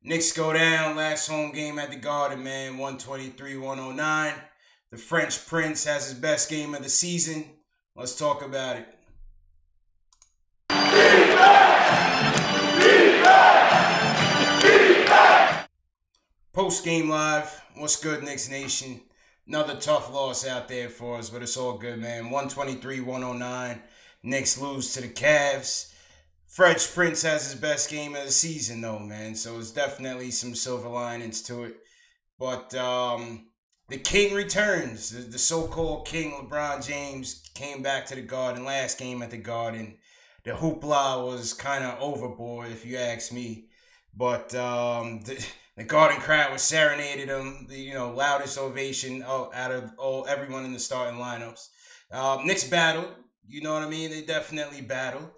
Knicks go down. Last home game at the Garden, man. 123-109. The French Prince has his best game of the season. Let's talk about it. Post game live. What's good, Knicks Nation? Another tough loss out there for us, but it's all good, man. 123-109. Knicks lose to the Cavs. French Prince has his best game of the season, though, man. So it's definitely some silver linings to it. But the King returns. The so-called King, LeBron James, came back to the Garden. Last game at the Garden. The hoopla was kind of overboard, if you ask me. But the Garden crowd was serenaded him. The loudest ovation out of everyone in the starting lineups. Knicks battled. You know what I mean? They definitely battled.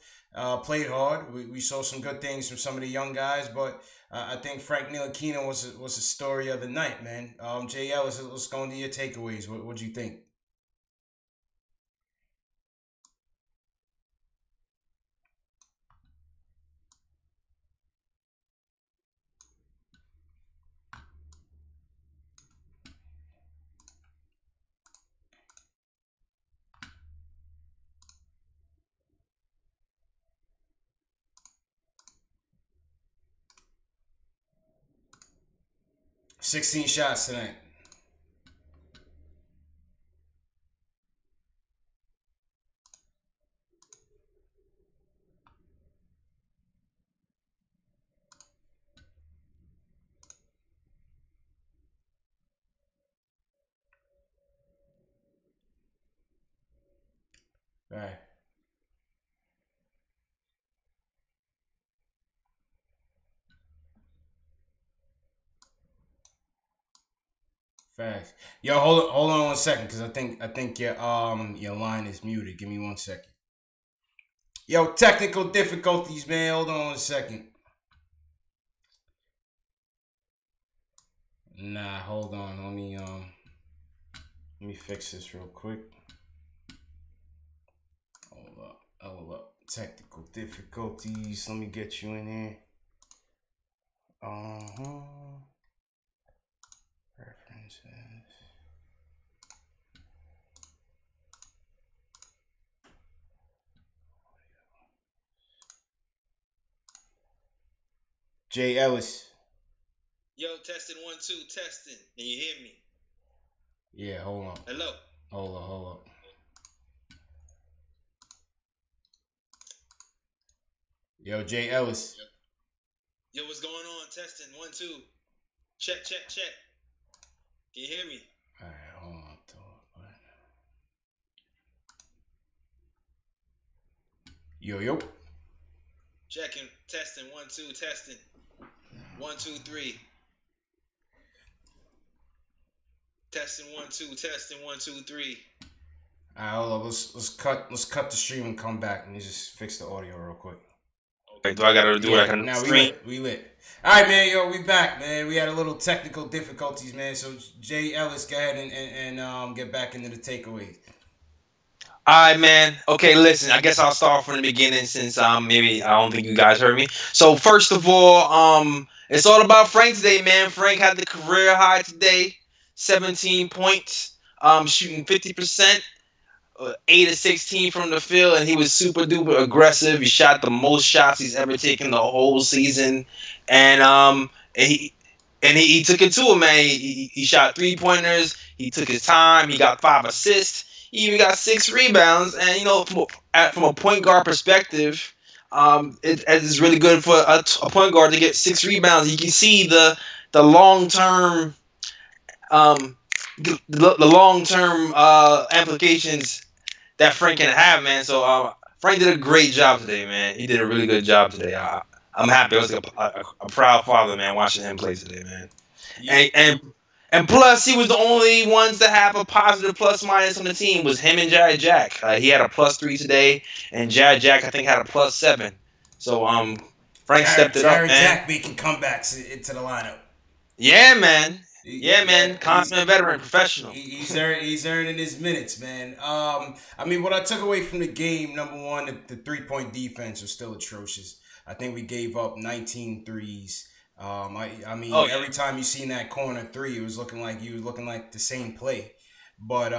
Played hard. We saw some good things from some of the young guys, but I think Frank Ntilikina was a story of the night, man. Jay Ellis, let's go into your takeaways. What'd you think? 16 shots tonight. Right. Facts. Yo, hold on 1 second, cause I think your line is muted. Give me 1 second. Yo, technical difficulties, man. Hold on 1 second. Nah, hold on. Let me fix this real quick. Hold up. Technical difficulties. Let me get you in here. References. Jay Ellis. Yo, testing 1 2, testing. Can you hear me? Yeah, hold on. Hello. Hold up. Yo, Jay Ellis. Yo, what's going on? Testing 1 2. Check. Can you hear me? All right, hold on. Yo. Checking. Testing 1 2, testing. 1 2 3. Testing 1 2, testing 1 2 3. All right, hold up. Let's cut the stream and come back and just fix the audio real quick. Okay, do I gotta do like a now stream? we lit. All right, man. Yo, we back, man. We had a little technical difficulties, man. So Jay Ellis, go ahead and get back into the takeaways. Alright, man. Okay, listen. I guess I'll start from the beginning since maybe I don't think you guys heard me. So first of all, it's all about Frank today, man. Frank had the career high today, 17 points, shooting 50%. 8 of 16 from the field, and he was super duper aggressive. He shot the most shots he's ever taken the whole season, and he took it to him, man. He shot 3-pointers. He took his time. He got 5 assists. He even got 6 rebounds. And from a point guard perspective, it's really good for a point guard to get 6 rebounds. You can see the long term. The long-term implications that Frank can have, man. So Frank did a great job today, man. He did a really good job today. I'm happy. I was a proud father, man, watching him play today, man. Yeah. And plus, he was the only ones to have a positive plus-minus on the team was him and Jared Jack. He had a +3 today, and Jared Jack, I think, had a +7. So Frank stepped it up, man. Jared Jack making comebacks into the lineup. Yeah, man. Yeah, man. Consummate veteran, professional. He's earning his minutes, man. I mean, what I took away from the game, number one, the 3-point defense was still atrocious. I think we gave up 19 threes. I Oh mean, yeah. every time you seen that corner three, it was looking like the same play. But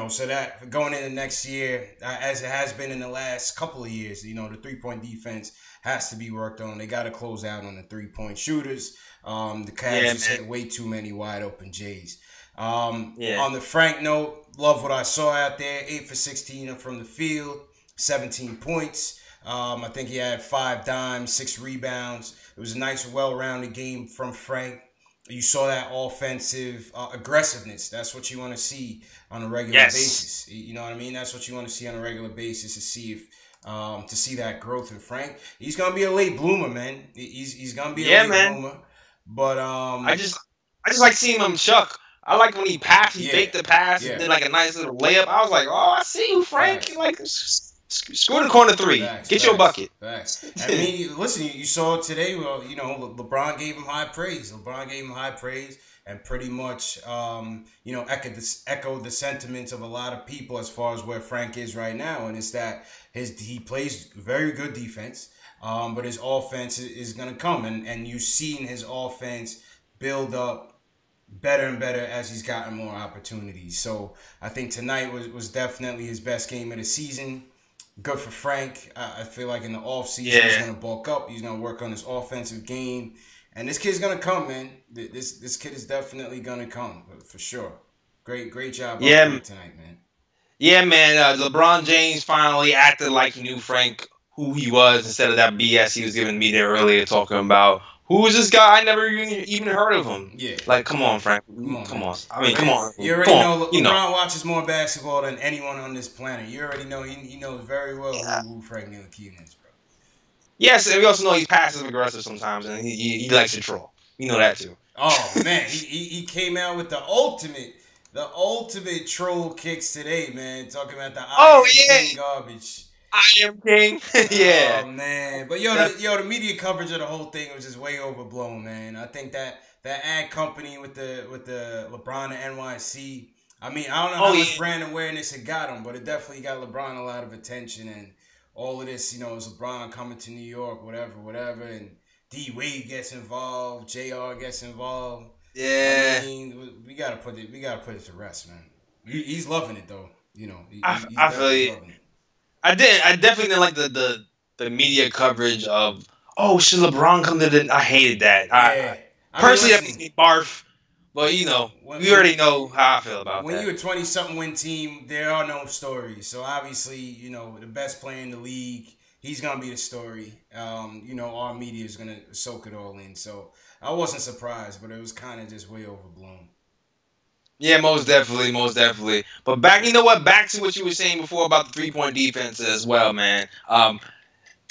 so that going into next year, as it has been in the last couple of years, the 3-point defense has to be worked on. They got to close out on the 3-point shooters. The Cavs Yeah, just man. hit way too many wide open J's. Yeah. On the Frank note, love what I saw out there. 8 for 16 from the field, 17 points. I think he had 5 dimes, 6 rebounds. It was a nice, well-rounded game from Frank. You saw that offensive aggressiveness. That's what you want to see on a regular Yes. basis. You know what I mean? That's what you want to see on a regular basis to see that growth in Frank. He's gonna be a late bloomer, man. He's gonna be a Yeah, late man. bloomer. But I just I just like seeing him chuck. I like when he passed, he yeah, faked the pass and yeah, did like a nice little layup. I was like, oh, I see you, Frank. facts. Like, score the corner three. Facts, Get your facts, bucket. facts. I mean, listen, you saw it today. Well, LeBron gave him high praise. And pretty much, echoed the sentiments of a lot of people as far as where Frank is right now. And it's that he plays very good defense, but his offense is going to come. And you've seen his offense build up better and better as he's gotten more opportunities. So I think tonight was definitely his best game of the season. Good for Frank. I feel like in the offseason he's Yeah. going to bulk up. He's going to work on his offensive game. And this kid's going to come, man. This kid is definitely going to come, for sure. Great job by Yeah, Frank tonight, man. yeah, man. LeBron James finally acted like he knew Frank who he was instead of that BS he was giving me there earlier, talking about who is this guy? I never even heard of him. Yeah. Like, come on, Frank. Come on, Come man. on. I mean, come on. You already Come know on. You know. LeBron watches more basketball than anyone on this planet. You already know he knows very well Yeah. who Frank Ntilikina is, bro. Yes, and we also know he's passive aggressive sometimes, and he likes to troll. We know that too. Oh man, he came out with the ultimate troll kicks today, man. Talking about the Oh, I yeah. am king garbage. I am king. Yeah. Oh man, but the media coverage of the whole thing was just way overblown, man. I think that ad company with the LeBron and NYC. I mean, I don't know how much brand awareness it got him, but it definitely got LeBron a lot of attention, and all of this, is LeBron coming to New York, whatever, and D Wade gets involved, JR gets involved. Yeah. I mean, we gotta put it to rest, man. He's loving it though. He's I feel definitely you. loving it. I definitely didn't like the media coverage of, oh, should LeBron come to the? I hated that. Yeah. Personally, that Listen, makes me barf. But we already know how I feel about when that. you're a 20-something win team, there are no stories. So obviously, the best player in the league, he's gonna be the story. Our media is gonna soak it all in. So I wasn't surprised, but it was kind of just way overblown. Yeah, most definitely, most definitely. But back, you know what? Back to what you were saying before about the 3-point defense as well, man.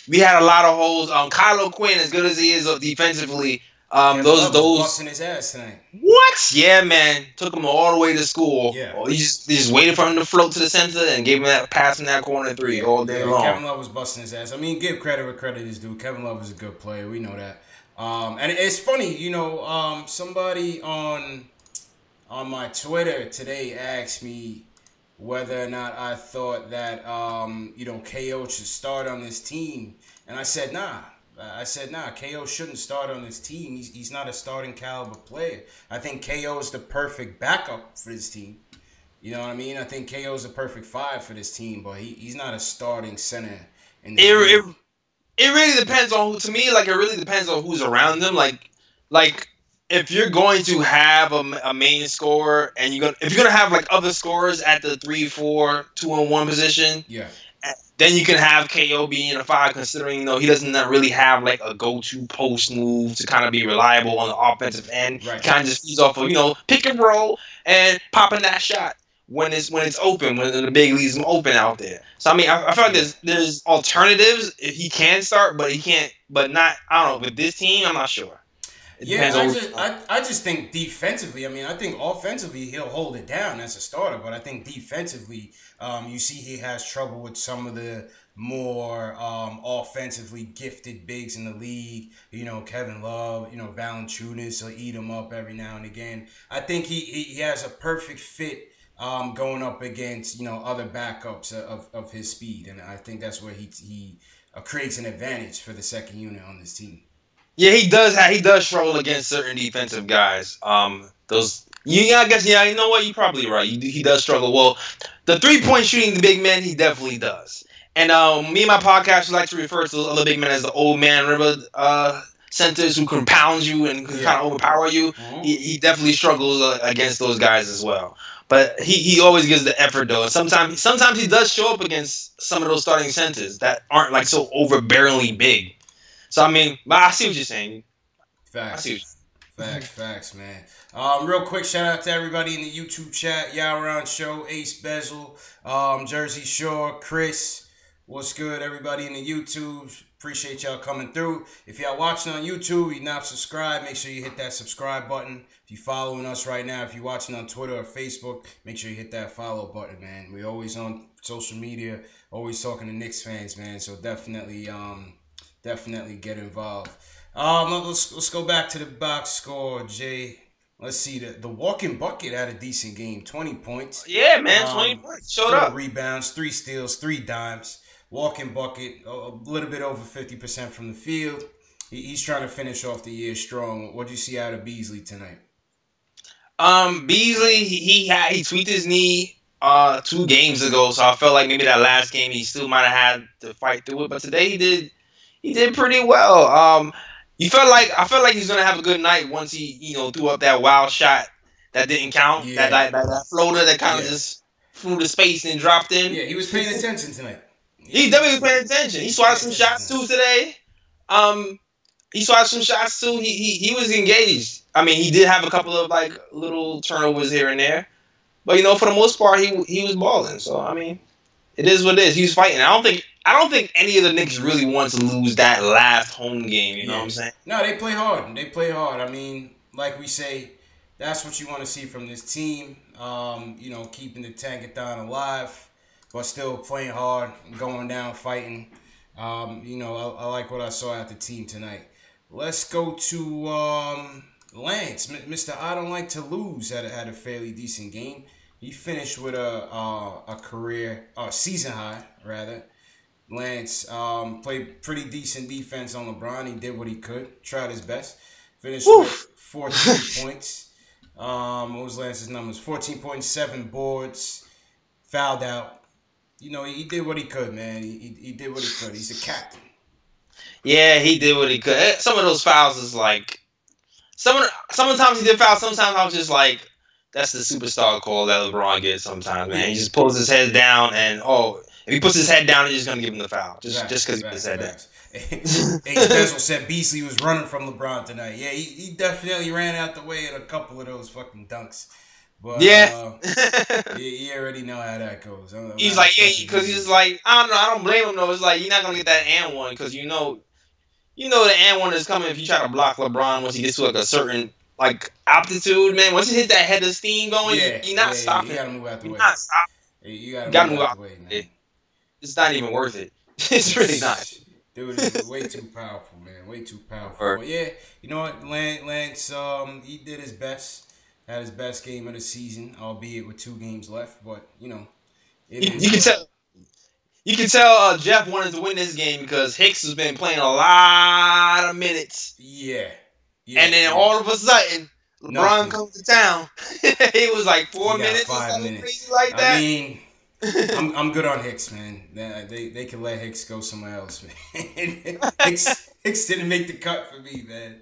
We had a lot of holes. Kylo Quinn, as good as he is defensively, Kevin Love was those. busting his ass tonight. What? Yeah, man. Took him all the way to school. Yeah. He just waited for him to float to the center and gave him that pass in that corner three all day long. Kevin Love was busting his ass. I mean, give credit where credit is due. Kevin Love is a good player. We know that. And it's funny, somebody on my Twitter today asked me whether or not I thought that KO should start on this team, and I said nah. KO shouldn't start on this team. He's not a starting caliber player. I think KO is the perfect backup for this team. You know what I mean? I think KO is the perfect 5 for this team, but he's not a starting center in the league. It really depends on who. To me, like, it really depends on who's around them. Like if you're going to have a main scorer and if you're gonna have like other scorers at the 3-4 2-on-1 position, Yeah. then you can have KO being a 5, considering he doesn't really have like a go-to post move to kind of be reliable on the offensive end. Right. Kind of just feeds off of pick and roll and popping that shot when it's open, when the big leaves him open out there. So I mean, I feel like there's alternatives if he can start, but he can't. But not, I don't know, with this team, I'm not sure. I just think defensively. I mean, I think offensively he'll hold it down as a starter, but I think defensively, you see he has trouble with some of the more offensively gifted bigs in the league. Kevin Love, Valanciunas will eat him up every now and again. I think he has a perfect fit going up against other backups of his speed, and I think that's where he creates an advantage for the second unit on this team. Yeah, he does struggle against certain defensive guys. Those I guess you know what, you're probably right. He does struggle. Well, the 3-point shooting, the big man, he definitely does. And me and my podcast like to refer to those other big men as the old man river centers who can pound you and can kind of overpower you. He definitely struggles against those guys as well. But he always gives the effort though. And sometimes he does show up against some of those starting centers that aren't like so overbearingly big. So I mean, I see what you're saying. Facts. Facts, man. Real quick shout out to everybody in the YouTube chat. Yaron Show, Ace Bezel, Jersey Shore, Chris. What's good, everybody in the YouTube? Appreciate y'all coming through. If y'all watching on YouTube, you're not subscribed, make sure you hit that subscribe button. If you're following us right now, if you're watching on Twitter or Facebook, make sure you hit that follow button, man. We're always on social media, always talking to Knicks fans, man. So definitely get involved. Let's go back to the box score, Jay. Let's see, the walking bucket had a decent game, 20 points. Yeah, man, 20 points. Showed up. 4 rebounds, 3 steals, 3 dimes. Walking bucket, a little bit over 50% from the field. He's trying to finish off the year strong. What do you see out of Beasley tonight? Beasley, he tweaked his knee 2 games ago, so I felt like maybe that last game he still might have had to fight through it. But today he did pretty well. I felt like he's gonna have a good night once he threw up that wild shot that didn't count. Yeah. That floater that kind of just flew to space and dropped in. Yeah, he was paying attention tonight. He definitely was paying attention. He swatted some shots too today. He swatted some shots too. He was engaged. I mean, he did have a couple of like little turnovers here and there, but for the most part, he was balling. So I mean, it is what it is. He was fighting. I don't think any of the Knicks really want to lose that last home game. You know what I'm saying? No, they play hard. I mean, like we say, that's what you want to see from this team. Keeping the Tankathon alive, but still playing hard, going down, fighting. I like what I saw out the team tonight. Let's go to Lance. Mr. I don't like to lose had a fairly decent game. He finished with a season high, rather. Lance played pretty decent defense on LeBron. He did what he could, tried his best. Finished with 14 points. What was Lance's numbers? 14.7 boards. Fouled out. He did what he could, man. He did what he could. He's the captain. Yeah, he did what he could. Some of those fouls is like sometimes he did foul. Sometimes I was just like, that's the superstar call that LeBron gets sometimes, man. He just pulls his head down and if he puts his head down, he's just gonna give him the foul. Just because he put his head down. Ace Bezel said Beasley was running from LeBron tonight. Yeah, he definitely ran out the way in a couple of those fucking dunks. But yeah, you already know how that goes. He's like, because he's like, I don't know, I don't blame him though. It's like you're not gonna get that and one because you know the and one is coming if you try to block LeBron once he gets to like a certain like altitude, man. Once he hit that head of steam going, you're not stopping. You gotta move out the way. Not stopping. You gotta move out the way, man. It's not even worth it. It's really not. Dude, it's way too powerful, man. Way too powerful. But yeah, you know what? Lance, he did his best. Had his best game of the season, albeit with 2 games left. But you can tell. You can tell Jeff wanted to win this game because Hicks has been playing a lot of minutes. Yeah. And then all of a sudden, LeBron comes to town. It was like 4 minutes or something crazy like that. I mean, I'm good on Hicks, man. They can let Hicks go somewhere else, man. Hicks didn't make the cut for me, man.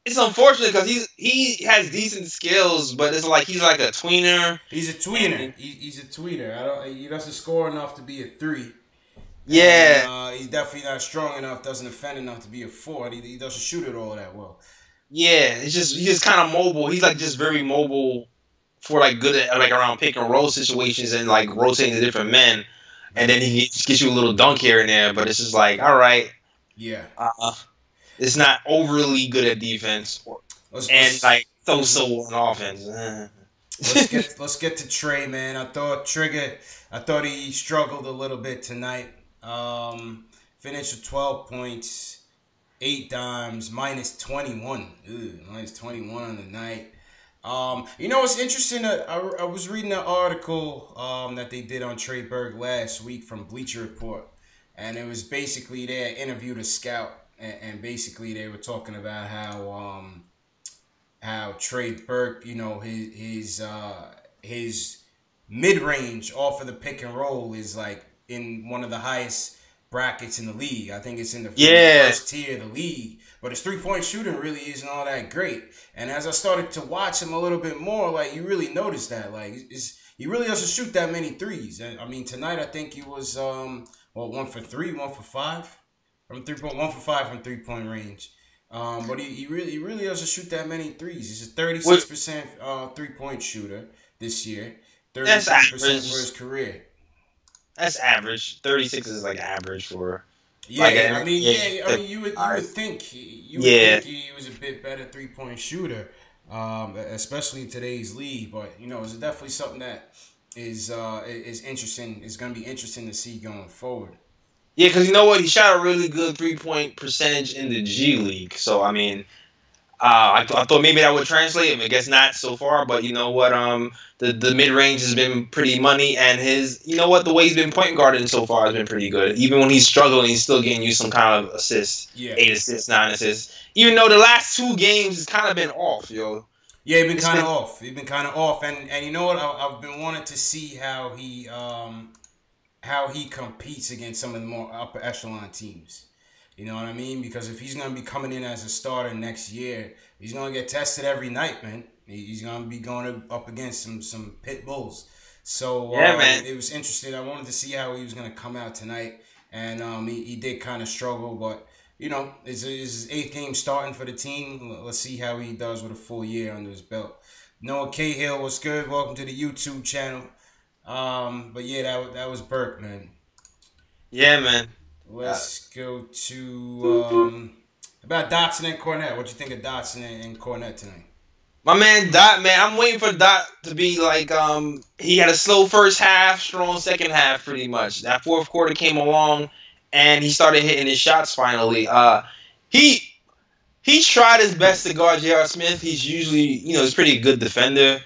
It's unfortunate because he has decent skills, but it's like he's like a tweener. He's a tweener. He's a tweener. He doesn't score enough to be a 3. Yeah. And, he's definitely not strong enough. Doesn't defend enough to be a 4. He doesn't shoot it all that well. Yeah, he's just kind of mobile. He's like just very mobile for like good at like around pick and roll situations and like rotating to different men, and then he gets you a little dunk here and there. But it's just like, all right, yeah. It's not overly good at defense, and like so on offense. Let's get to Trey, man. I thought he struggled a little bit tonight. Finished with 12 points, 8 dimes, minus 21. Minus 21 on the night. It's interesting. I was reading an article that they did on Trey Berg last week from Bleacher Report, and it was basically they interviewed a scout. and basically they were talking about how Trey Burke, his mid range off of the pick and roll is like in one of the highest brackets in the league. I think it's in the Yeah, first tier of the league. But his 3 point shooting really isn't all that great. And as I started to watch him a little bit more, like you really notice that he really doesn't shoot that many threes. And, I mean, tonight I think he was 1 for 3, 1 for 5 from 3 point, 1 for 5 from 3 point range. But he really doesn't shoot that many threes. He's a well, 36% 3 point shooter this year, that's 33% average. for his career. That's average. 36 is like average for like Yeah, I an mean, yeah, I NBA. mean, you would Yeah, think he was a bit better 3 point shooter, especially in today's league. But it's definitely something that is interesting. It's going to be interesting to see going forward. yeah, because you know what? He shot a really good 3 point percentage in the G League. So I mean, I thought maybe that would translate. I guess not so far, but you know what? The mid range has been pretty money, and his you know what? The way he's been point guarding so far has been pretty good. Even when he's struggling, he's still getting you some kind of assists, Yeah, 8 assists, 9 assists. Even though the last 2 games has kind of been off, yo. yeah, he's been It's kind of been off. He's been kind of off, and you know what? I've been wanting to see how he competes against some of the more upper echelon teams. You know what I mean? Because if he's going to be coming in as a starter next year, he's going to get tested every night, man. He's going to be going up against some pit bulls. So yeah, man. it was interesting. I wanted to see how he was going to come out tonight, and he did kind of struggle, but it's his eighth game starting for the team. Let's see how he does with a full year under his belt. Noah Cahill, what's good? Welcome to the YouTube channel. But yeah, that was Burke, man. Yeah, man. Uh, Let's go to about Dotson and Cornette. What you think of Dotson and Cornette tonight? My man Dot, man, I'm waiting for Dot to be like, he had a slow first half, strong second half, pretty much. That fourth quarter came along, and he started hitting his shots finally. He he tried his best to guard J.R. Smith. He's usually, he's a pretty good defender.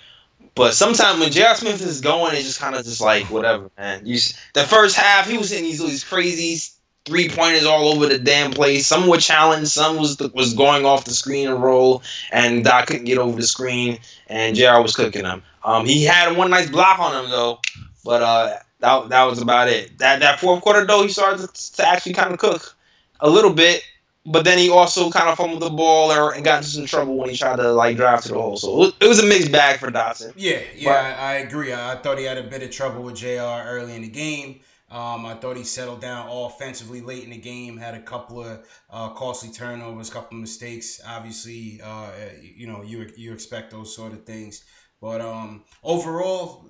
But sometimes when J.R. Smith is going, it's just kind of just like whatever, man. The first half, he was hitting these crazy 3 pointers all over the damn place. Some were challenged, some was going off the screen and roll, and Doc couldn't get over the screen, and J.R. was cooking him. He had one nice block on him though, but that was about it. That fourth quarter though, he started to actually kind of cook a little bit. But then he also kind of fumbled the ball and got into some trouble when he tried to drive to the hole. So it was a mixed bag for Dotson. Yeah, But I agree. I thought he had a bit of trouble with JR early in the game. I thought he settled down offensively late in the game. Had a couple of costly turnovers, couple of mistakes. Obviously, you expect those sort of things. But overall,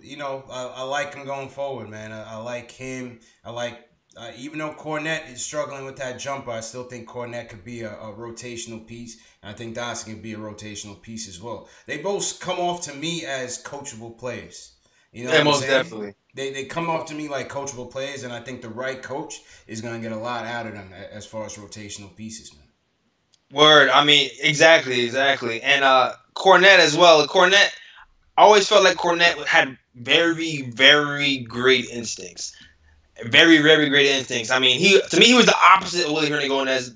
I like him going forward, man. I like him. I like even though Cornette is struggling with that jumper, I still think Cornette could be a rotational piece. And I think Dotson can be a rotational piece as well. They both come off to me as coachable players. You know yeah, what I'm most saying? definitely. They come off to me like coachable players, and I think the right coach is going to get a lot out of them as far as rotational pieces, man. Word. I mean, exactly. And Cornette as well. Cornette, I always felt like Cornette had very, very great instincts. Very, very great instincts. I mean, he was the opposite of Willie Hernangomez.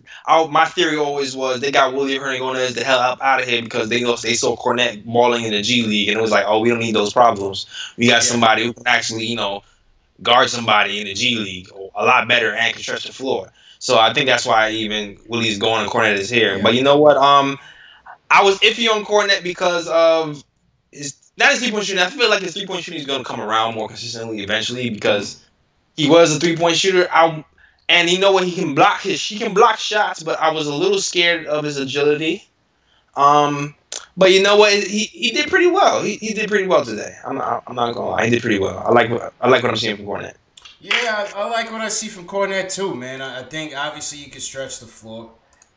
My theory always was they got Willie Hernangomez the hell up out of here because they saw Cornette balling in the G League, and it was like, oh, we don't need those problems. We got Yeah. somebody who can actually, guard somebody in the G League a lot better and can stretch the floor. So I think that's why even Willie's going and Cornette is here. Yeah. But you know what? I was iffy on Cornette because of not his 3 point shooting. I feel like his 3 point shooting is going to come around more consistently eventually because he was a 3 point shooter. And you know what? He can block shots, but I was a little scared of his agility. But you know what? He did pretty well. He did pretty well today. I'm not gonna lie. He did pretty well. I like what I'm seeing from Cornette. Yeah, I like what I see from Cornette too, man. I think obviously you can stretch the floor.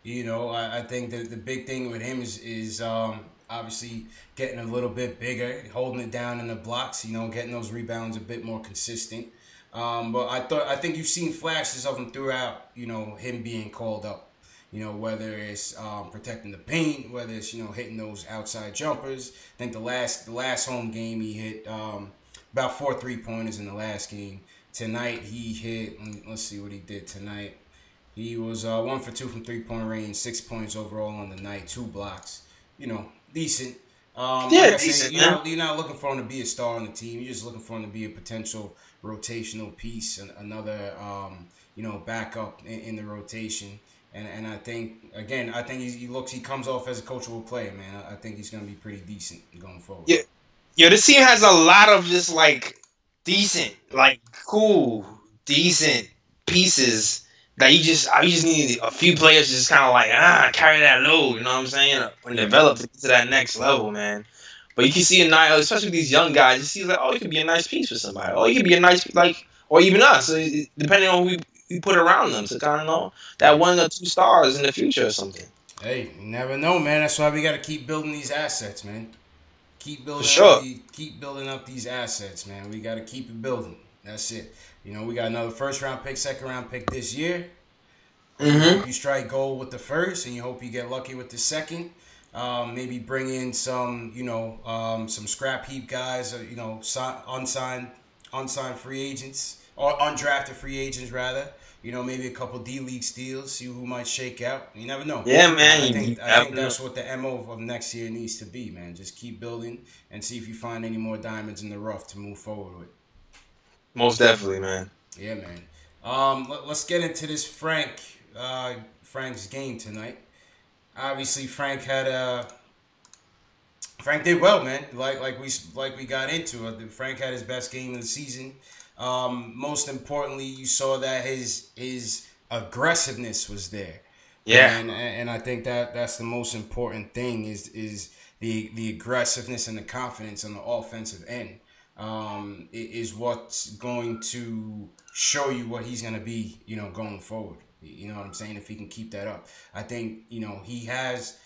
I think that the big thing with him is obviously getting a little bit bigger, holding it down in the blocks. Getting those rebounds a bit more consistent. But I think you've seen flashes of him throughout. Him being called up. Whether it's protecting the paint, whether it's hitting those outside jumpers. I think the last home game he hit about 4 3-pointers in the last game. Tonight he hit. Let's see what he did tonight. He was 1 for 2 from 3-point range, 6 points overall on the night, 2 blocks. Decent. Yeah, Like I say, decent, man. you're not looking for him to be a star on the team. You're just looking for him to be a potential rotational piece, and another backup in the rotation. And I think again, he comes off as a coachable player, man. I think he's going to be pretty decent going forward. Yeah, yeah. This team has a lot of just like decent, like cool, decent pieces that you just need a few players to just kind of like carry that load. You know what I'm saying? And Yeah. develop to get to that next level, man. But you can see a nice, especially with these young guys. You see like, oh, he could be a nice piece for somebody. Oh, he could be a nice or even us, depending on who we put around them. So kind of know that 1 or 2 stars in the future or something. Hey, you never know, man. That's why we got to keep building these assets, man. Keep For building sure. keep building up these assets, man. We got to keep it building. That's it. We got another first round pick, second round pick this year. Mm-hmm. You strike gold with the first, and you hope you get lucky with the second. Maybe bring in some, some scrap heap guys, unsigned free agents or undrafted free agents rather. Maybe a couple D-League steals, see who might shake out. You never know. Yeah, man. I think that's what the MO of next year needs to be, man. Just keep building and see if you find any more diamonds in the rough to move forward with. Most definitely, man. Yeah, man. Let's get into this Frank's game tonight. Obviously, Frank did well, man. Like we got into it. Frank had his best game of the season. Most importantly, you saw that his aggressiveness was there. Yeah. And I think that's the most important thing is the aggressiveness and the confidence on the offensive end. Is what's going to show you what he's going to be, going forward. You know what I'm saying? If he can keep that up, I think he has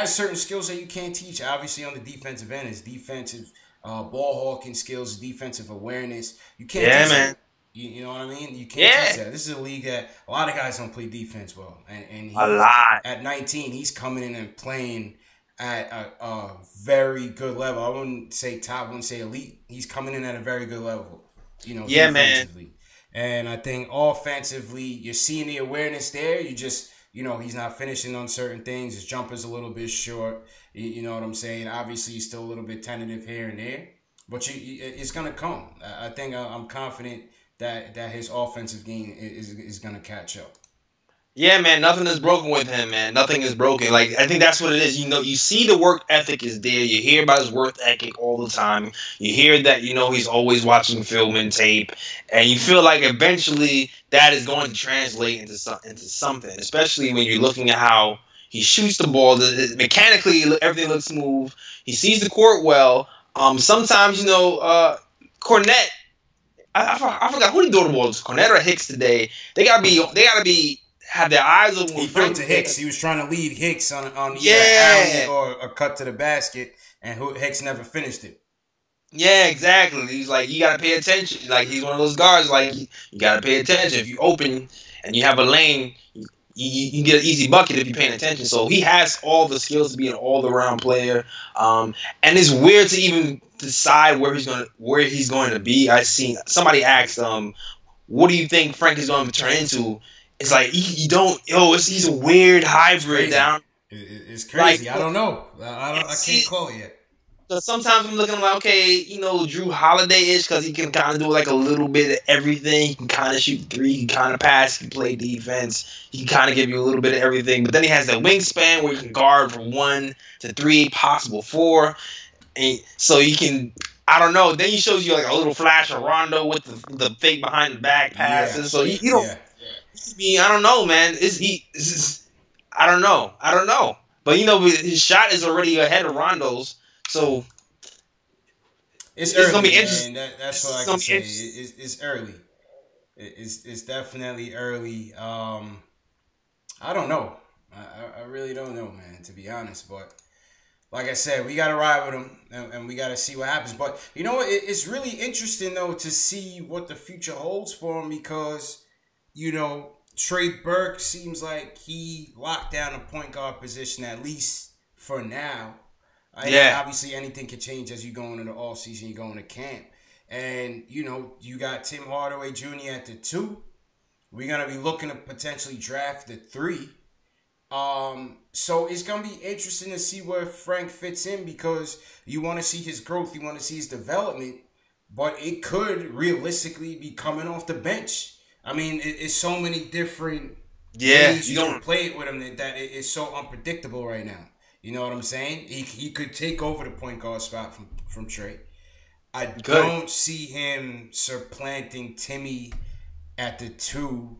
certain skills that you can't teach. Obviously, on the defensive end, his defensive ball hawking skills, defensive awareness. You can't teach man. that. You know what I mean? You can't teach that. This is a league that a lot of guys don't play defense well, and a lot. At 19, he's coming in and playing at a very good level. I wouldn't say top, I wouldn't say elite. He's coming in at a very good level, defensively. Man. And I think offensively, you're seeing the awareness there. You just, he's not finishing on certain things. His jumper's a little bit short. You know what I'm saying? Obviously, he's still a little bit tentative here and there. But it's going to come. I think I'm confident that his offensive game is going to catch up. Yeah, man, nothing is broken with him, man. Nothing is broken. Like, I think that's what it is. You see the work ethic is there. You hear about his work ethic all the time. You hear that, he's always watching film and tape. And you feel like eventually that is going to translate into something, especially when you're looking at how he shoots the ball. Mechanically, everything looks smooth. He sees the court well. Sometimes, Cornette, I forgot who he threw the ball to, Cornette or Hicks today. They gotta be have their eyes open. He threw to Hicks. He was trying to lead Hicks on yeah, or a cut to the basket, and Hicks never finished it. Yeah, exactly. He's like, you gotta pay attention. Like, he's one of those guards. Like, you gotta pay attention. If you open and you have a lane, you get an easy bucket if you're paying attention. So he has all the skills to be an all-around player. And it's weird to even decide where he's going to be. I seen somebody asked, what do you think Frank is going to turn into? It's like he's a weird hybrid down. It's crazy. Like, I don't know. I can't call it yet. So sometimes I'm looking like, okay, Drew Holiday-ish, because he can kind of do like a little bit of everything. He can kind of shoot three, he can kind of pass, he can play defense, he can kind of give you a little bit of everything. But then he has that wingspan where he can guard from 1 to 3, possible 4, and so he can. I don't know. Then he shows you like a little flash of Rondo with the fake behind the back passes. So you don't. Yeah. I mean, I don't know, man. I don't know. But his shot is already ahead of Rondo's. So it's early, gonna be interesting. That's what I can say. It's early. It's definitely early. I don't know. I really don't know, man. To be honest, but like I said, we gotta ride with him and we gotta see what happens. But it's really interesting though to see what the future holds for him because Trey Burke seems like he locked down a point guard position at least for now. Obviously, anything can change as you go into the offseason, you go into camp. And, you got Tim Hardaway Jr. at the 2, We're gonna be looking to potentially draft the 3. So it's gonna be interesting to see where Frank fits in because you want to see his growth, you want to see his development, but it could realistically be coming off the bench. I mean, it's so many different ways you can play it with him that it's so unpredictable right now. You know what I'm saying? He could take over the point guard spot from Trey. I don't see him supplanting Timmy at the 2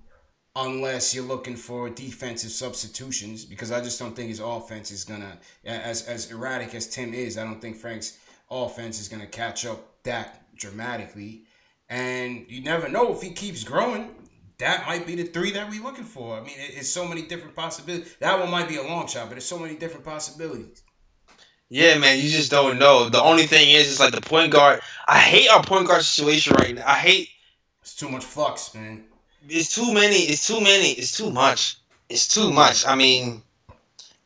unless you're looking for defensive substitutions because I just don't think his offense is gonna, as erratic as Tim is, I don't think Frank's offense is gonna catch up that dramatically. And you never know if he keeps growing. That might be the 3 that we're looking for. I mean, it's so many different possibilities. That one might be a long shot, but there's so many different possibilities. Yeah, man, you just don't know. The only thing is, it's like the point guard. I hate our point guard situation right now. It's too much flux, man. It's too many. It's too many. It's too much. It's too much. I mean,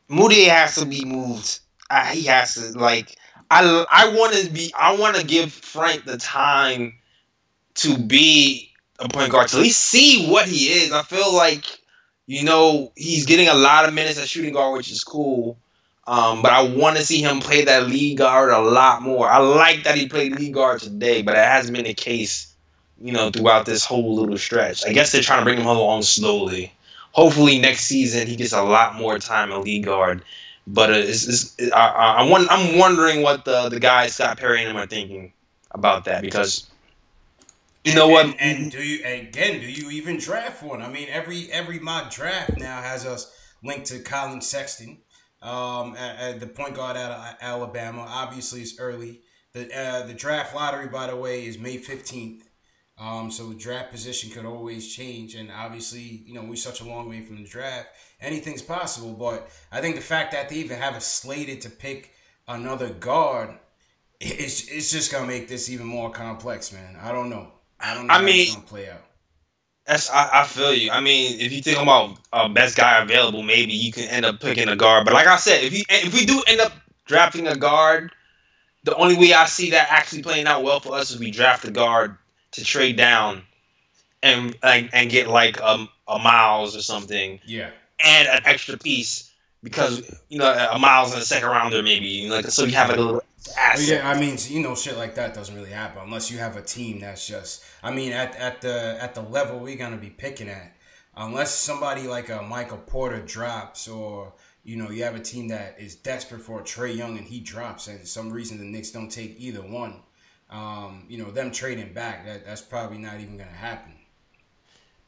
Moody has to be moved. He has to I want to give Frank the time to be a point guard to at least see what he is. I feel like he's getting a lot of minutes at shooting guard, which is cool. But I want to see him play that lead guard a lot more. I like that he played lead guard today, but it hasn't been the case, throughout this whole little stretch. I guess they're trying to bring him along slowly. Hopefully next season he gets a lot more time in lead guard. But I'm wondering what the guys Scott Perry and him are thinking about that because you know what? And do you even draft one? I mean, every mock draft now has us linked to Colin Sexton. At the point guard out of Alabama. Obviously, it's early. The draft lottery, by the way, is May 15th. So the draft position could always change. And obviously, we're such a long way from the draft. Anything's possible. But I think the fact that they even have us slated to pick another guard, it's just going to make this even more complex, man. I don't know how it's going to play out. I feel you. I mean, if you think about best guy available, maybe you can end up picking a guard. But like I said, if we do end up drafting a guard, the only way I see that actually playing out well for us is we draft a guard to trade down and get like a Miles or something. Yeah. And an extra piece because a Miles in the second rounder maybe so you have a little asset. Yeah, I mean, shit like that doesn't really happen unless you have a team that's just. I mean, at the level we're gonna be picking at, unless somebody like a Michael Porter drops, or you have a team that is desperate for a Trae Young and he drops, and for some reason the Knicks don't take either one. Them trading back, that's probably not even gonna happen.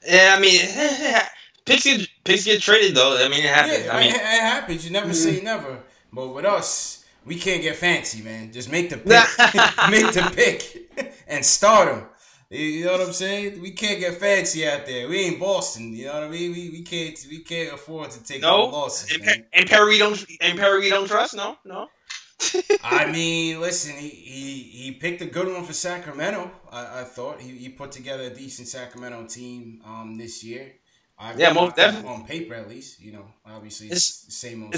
Yeah, I mean, picks get traded though. I mean, it happens. Yeah, it happens. You never say never. But with us, we can't get fancy, man. Just make the pick, make the pick, and start them. You know what I'm saying? We can't get fancy out there. We ain't Boston. You know what I mean? We can't afford to take no losses. And Perry don't trust. No. I mean, listen, he picked a good one for Sacramento. I thought he put together a decent Sacramento team this year. Most definitely. On paper, at least, obviously it's same old.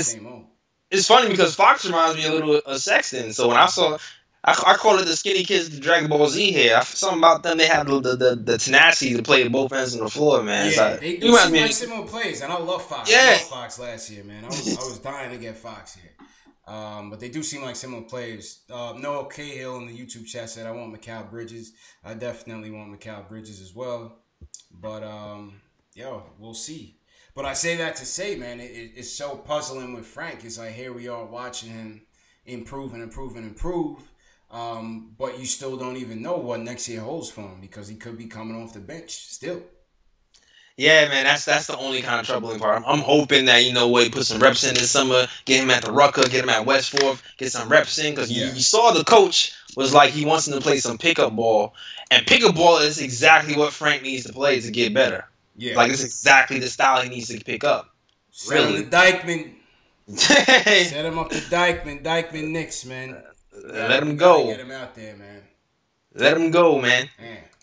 It's funny because Fox reminds me a little of Sexton. So when I saw, I call it the skinny kids, the Dragon Ball Z here. Something about them, they have the tenacity to play both ends of the floor, man. Yeah, they do seem like similar plays, and I love Fox. Yeah. I love Fox last year, man. I was dying to get Fox here. But they do seem like similar players. Noah Cahill in the YouTube chat said, I want Mikal Bridges. I definitely want Mikal Bridges as well. But, we'll see. But I say that to say, man, it's so puzzling with Frank. It's like here we are watching him improve. But you still don't even know what next year holds for him because he could be coming off the bench still. Yeah, man, that's the only kind of troubling part. I'm hoping that, he put some reps in this summer, get him at the Rucker, get him at Westforth, get some reps in, because you saw the coach was like he wants him to play some pickup ball, and pickup ball is exactly what Frank needs to play to get better. Yeah, like it's exactly the style he needs to pick up. Set him to Dykeman. Set him up to Dykeman Knicks, man. Let him go. Get him out there, man. Let him go, man.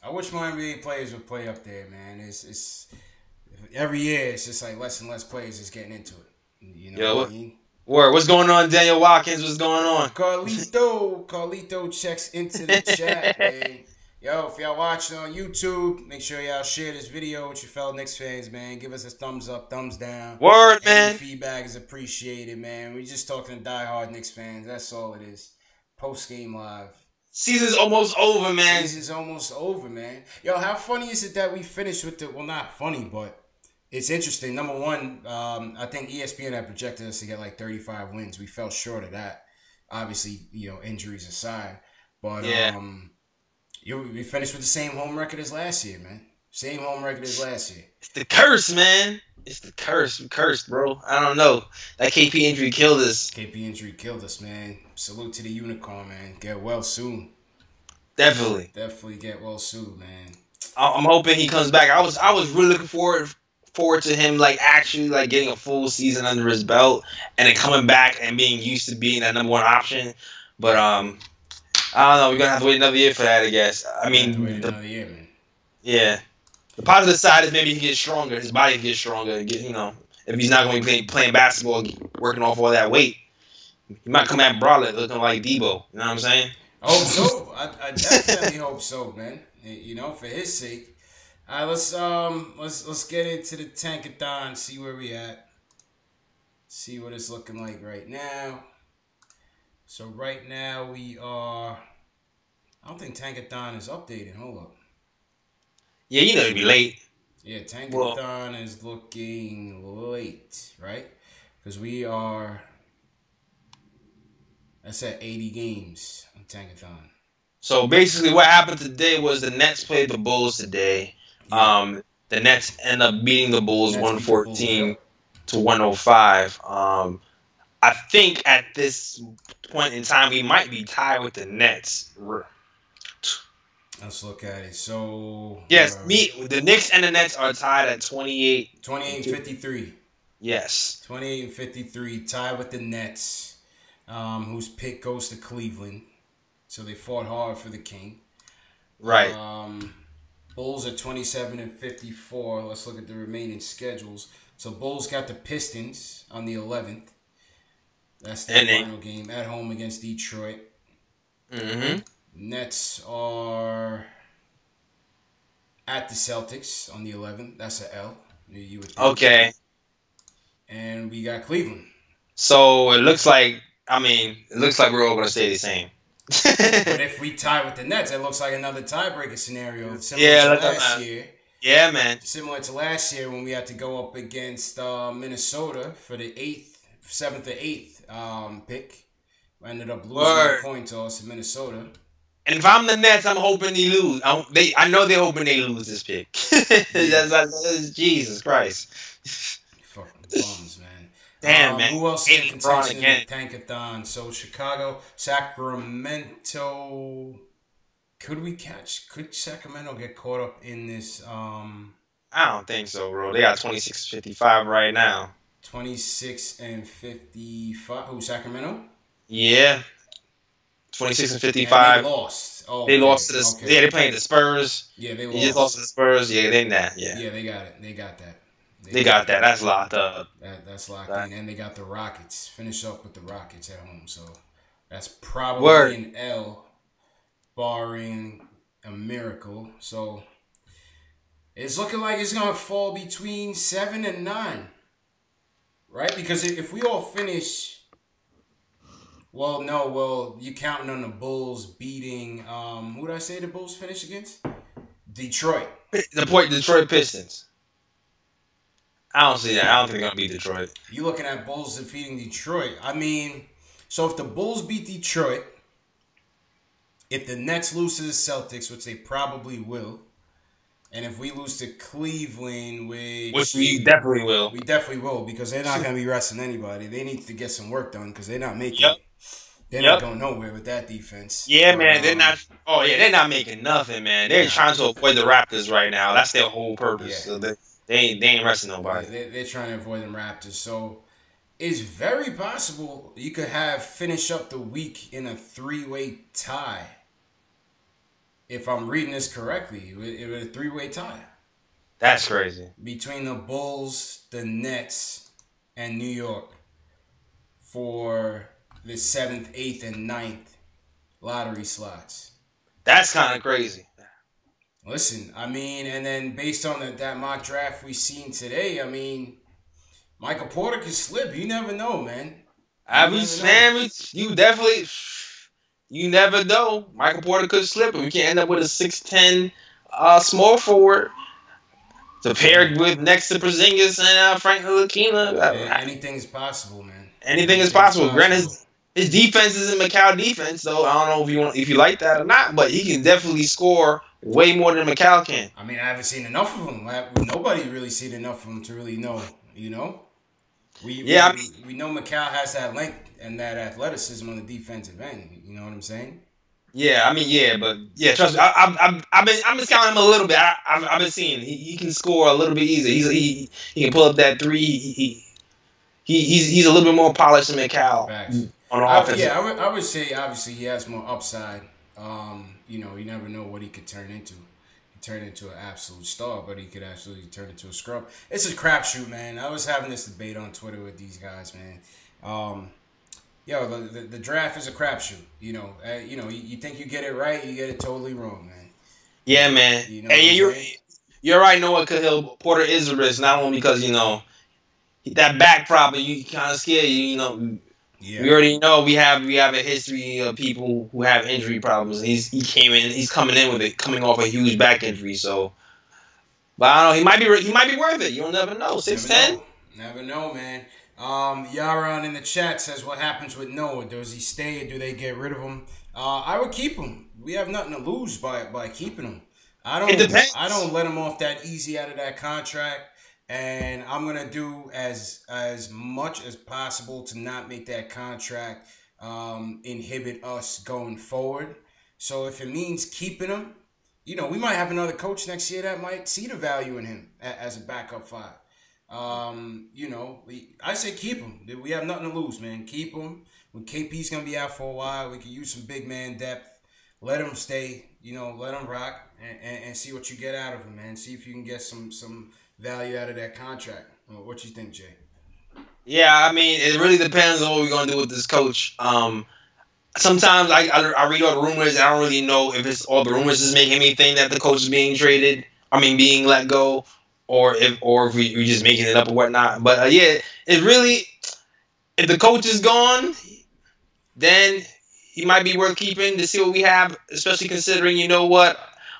I wish more NBA players would play up there, man. It's every year it's just like less and less players is getting into it. You know what I mean? What's going on, Daniel Watkins? What's going on? Carlito checks into the chat, man. Yo, if y'all watching on YouTube, make sure y'all share this video with your fellow Knicks fans, man. Give us a thumbs up, thumbs down. Word, Any man. feedback is appreciated, man. We just talking to diehard Knicks fans. That's all it is. Post game live. Season's almost over, man. Season's almost over, man. Yo, how funny is it that we finished with the, well, not funny, but it's interesting. Number one, I think ESPN had projected us to get like 35 wins. We fell short of that. Obviously, injuries aside. But Yeah. we finished with the same home record as last year, man. Same home record as last year. It's the curse, man. It's the curse. We cursed, bro. I don't know. That KP injury killed us. KP injury killed us, man. Salute to the unicorn, man. Get well soon. Definitely. Definitely get well soon, man. I'm hoping he comes back. I was really looking forward to him actually getting a full season under his belt and then coming back and being used to being that number one option. But I don't know. We're gonna have to wait another year for that, I guess. I mean, wait another year, man. Yeah. The positive side is maybe he gets stronger. His body gets stronger. If he's not going to be playing basketball, working off all that weight, he might come at bralette looking like Debo. You know what I'm saying? I hope so. I definitely hope so, man. For his sake. All right, let's get into the Tankathon. See where we at. See what it's looking like right now. So right now we are. I don't think Tankathon is updated. Hold up. Yeah, it'd be late. Yeah, Tankathon is looking late, right? Because we are. That's at 80 games on Tankathon. So basically, what happened today was the Nets played the Bulls today. Yeah. The Nets end up beating the Bulls 114 to 105. I think at this point in time, we might be tied with the Nets. Let's look at it. So yes, the Knicks and the Nets are tied at 28. 28-53. Yes. 28-53, tied with the Nets, whose pick goes to Cleveland. So they fought hard for the king. Right. Bulls are 27-54. Let's look at the remaining schedules. So Bulls got the Pistons on the 11th. That's the final game at home against Detroit. Mm-hmm. Nets are at the Celtics on the 11th. That's an L. You would think. Okay. And we got Cleveland. So it looks like we're all going to stay the same. But if we tie with the Nets, it looks like another tiebreaker scenario. Similar to last year. Yeah, man. Similar to last year when we had to go up against Minnesota for the 7th or 8th pick. We ended up losing a coin toss to Minnesota. And if I'm the Nets, I'm hoping they lose. I know they're hoping they lose this pick. That's Jesus Christ. Fucking bums, man. Damn, man. Who else is in contention in the Tankathon? So Chicago, Sacramento. Could Sacramento get caught up in this? I don't think so, bro. They got 26-55 right now. 26-55. Who, Sacramento? Yeah. 26-55. And they lost. Oh, they lost to the. Okay. Yeah, they playing the Spurs. Yeah, they lost. They just lost to the Spurs. Yeah, they that. Yeah. Yeah, they got it. They got that. They got that. That's locked up. That's locked in. And they got the Rockets. Finish up with the Rockets at home. So that's probably an L, barring a miracle. So it's looking like it's gonna fall between 7 and 9, right? Because if we all finish. Well, you counting on the Bulls beating, who did I say the Bulls finish against? Detroit. The Detroit Pistons. I don't see that. I don't think they're going to beat Detroit. You looking at Bulls defeating Detroit. I mean, so if the Bulls beat Detroit, if the Nets lose to the Celtics, which they probably will, and if we lose to Cleveland, which we definitely will. We definitely will because they're not going to be resting anybody. They need to get some work done because they're not making it. They're not going nowhere with that defense. Yeah, man. They're not. Oh, yeah. They're not making nothing, man. They're trying to avoid the Raptors right now. That's their whole purpose. Yeah. So they ain't resting nobody. They're trying to avoid them Raptors. So it's very possible you could finish up the week in a 3-way tie. If I'm reading this correctly, it was a 3-way tie. That's crazy. Between the Bulls, the Nets, and New York for the 7th, 8th, and 9th lottery slots. That's kind of crazy. Listen, I mean, and then based on that mock draft we seen today, I mean, Michael Porter could slip. You never know, man. You I never was know. man, you definitely, you never know. Michael Porter could slip, and we can end up with a 6'10" small forward to pair Yeah. with next to Porzingis and Frank Ntilikina. Anything is possible, man. Anything is Anything is possible. Granted, possible. his defense isn't Macau defense, though. I don't know if you like that or not, but he can definitely score way more than Macau can. I mean, I haven't seen enough of him. Nobody really seen enough of him to really know. You know, Yeah, I mean, we know Macau has that length and that athleticism on the defensive end. You know what I'm saying? but yeah, trust me. I've been scouting him a little bit. I've been seeing he can score a little bit easier. He can pull up that three. He's a little bit more polished than Macau Facts. on offense. I would say obviously he has more upside. You know, you never know what he could turn into. He turned into an absolute star, but he could absolutely turn into a scrub. It's a crapshoot, man. I was having this debate on Twitter with these guys, man. The draft is a crapshoot. You think you get it right, you get it totally wrong, man. Yeah, man. You know Hey, you're right, Noah Cahill. Porter is a risk, not only because that back problem. You kind of scared Yeah. We already know we have a history of people who have injury problems. And he's coming in with it, coming off a huge back injury. So, but I don't know. He might be worth it. You'll never know. 6'10". Never know, man. Yaron in the chat says, "What happens with Noah? Does he stay, or do they get rid of him?" I would keep him. We have nothing to lose by keeping him. It depends. I don't let him off that easy out of that contract. And I'm gonna do as much as possible to not make that contract inhibit us going forward. So if it means keeping him, we might have another coach next year that might see the value in him as a backup five. I say keep him. We have nothing to lose, man. Keep him. When KP's gonna be out for a while, we can use some big man depth. Let him stay. Let him rock and see what you get out of him, man. See if you can get some value out of that contract. What you think, Jay? Yeah, I mean, it really depends on what we're gonna do with this coach. Sometimes I read all the rumors. And I don't really know if it's all the rumors is making me think that the coach is being traded. I mean, being let go, or if we just making it up or whatnot. But it really, if the coach is gone, then he might be worth keeping to see what we have, especially considering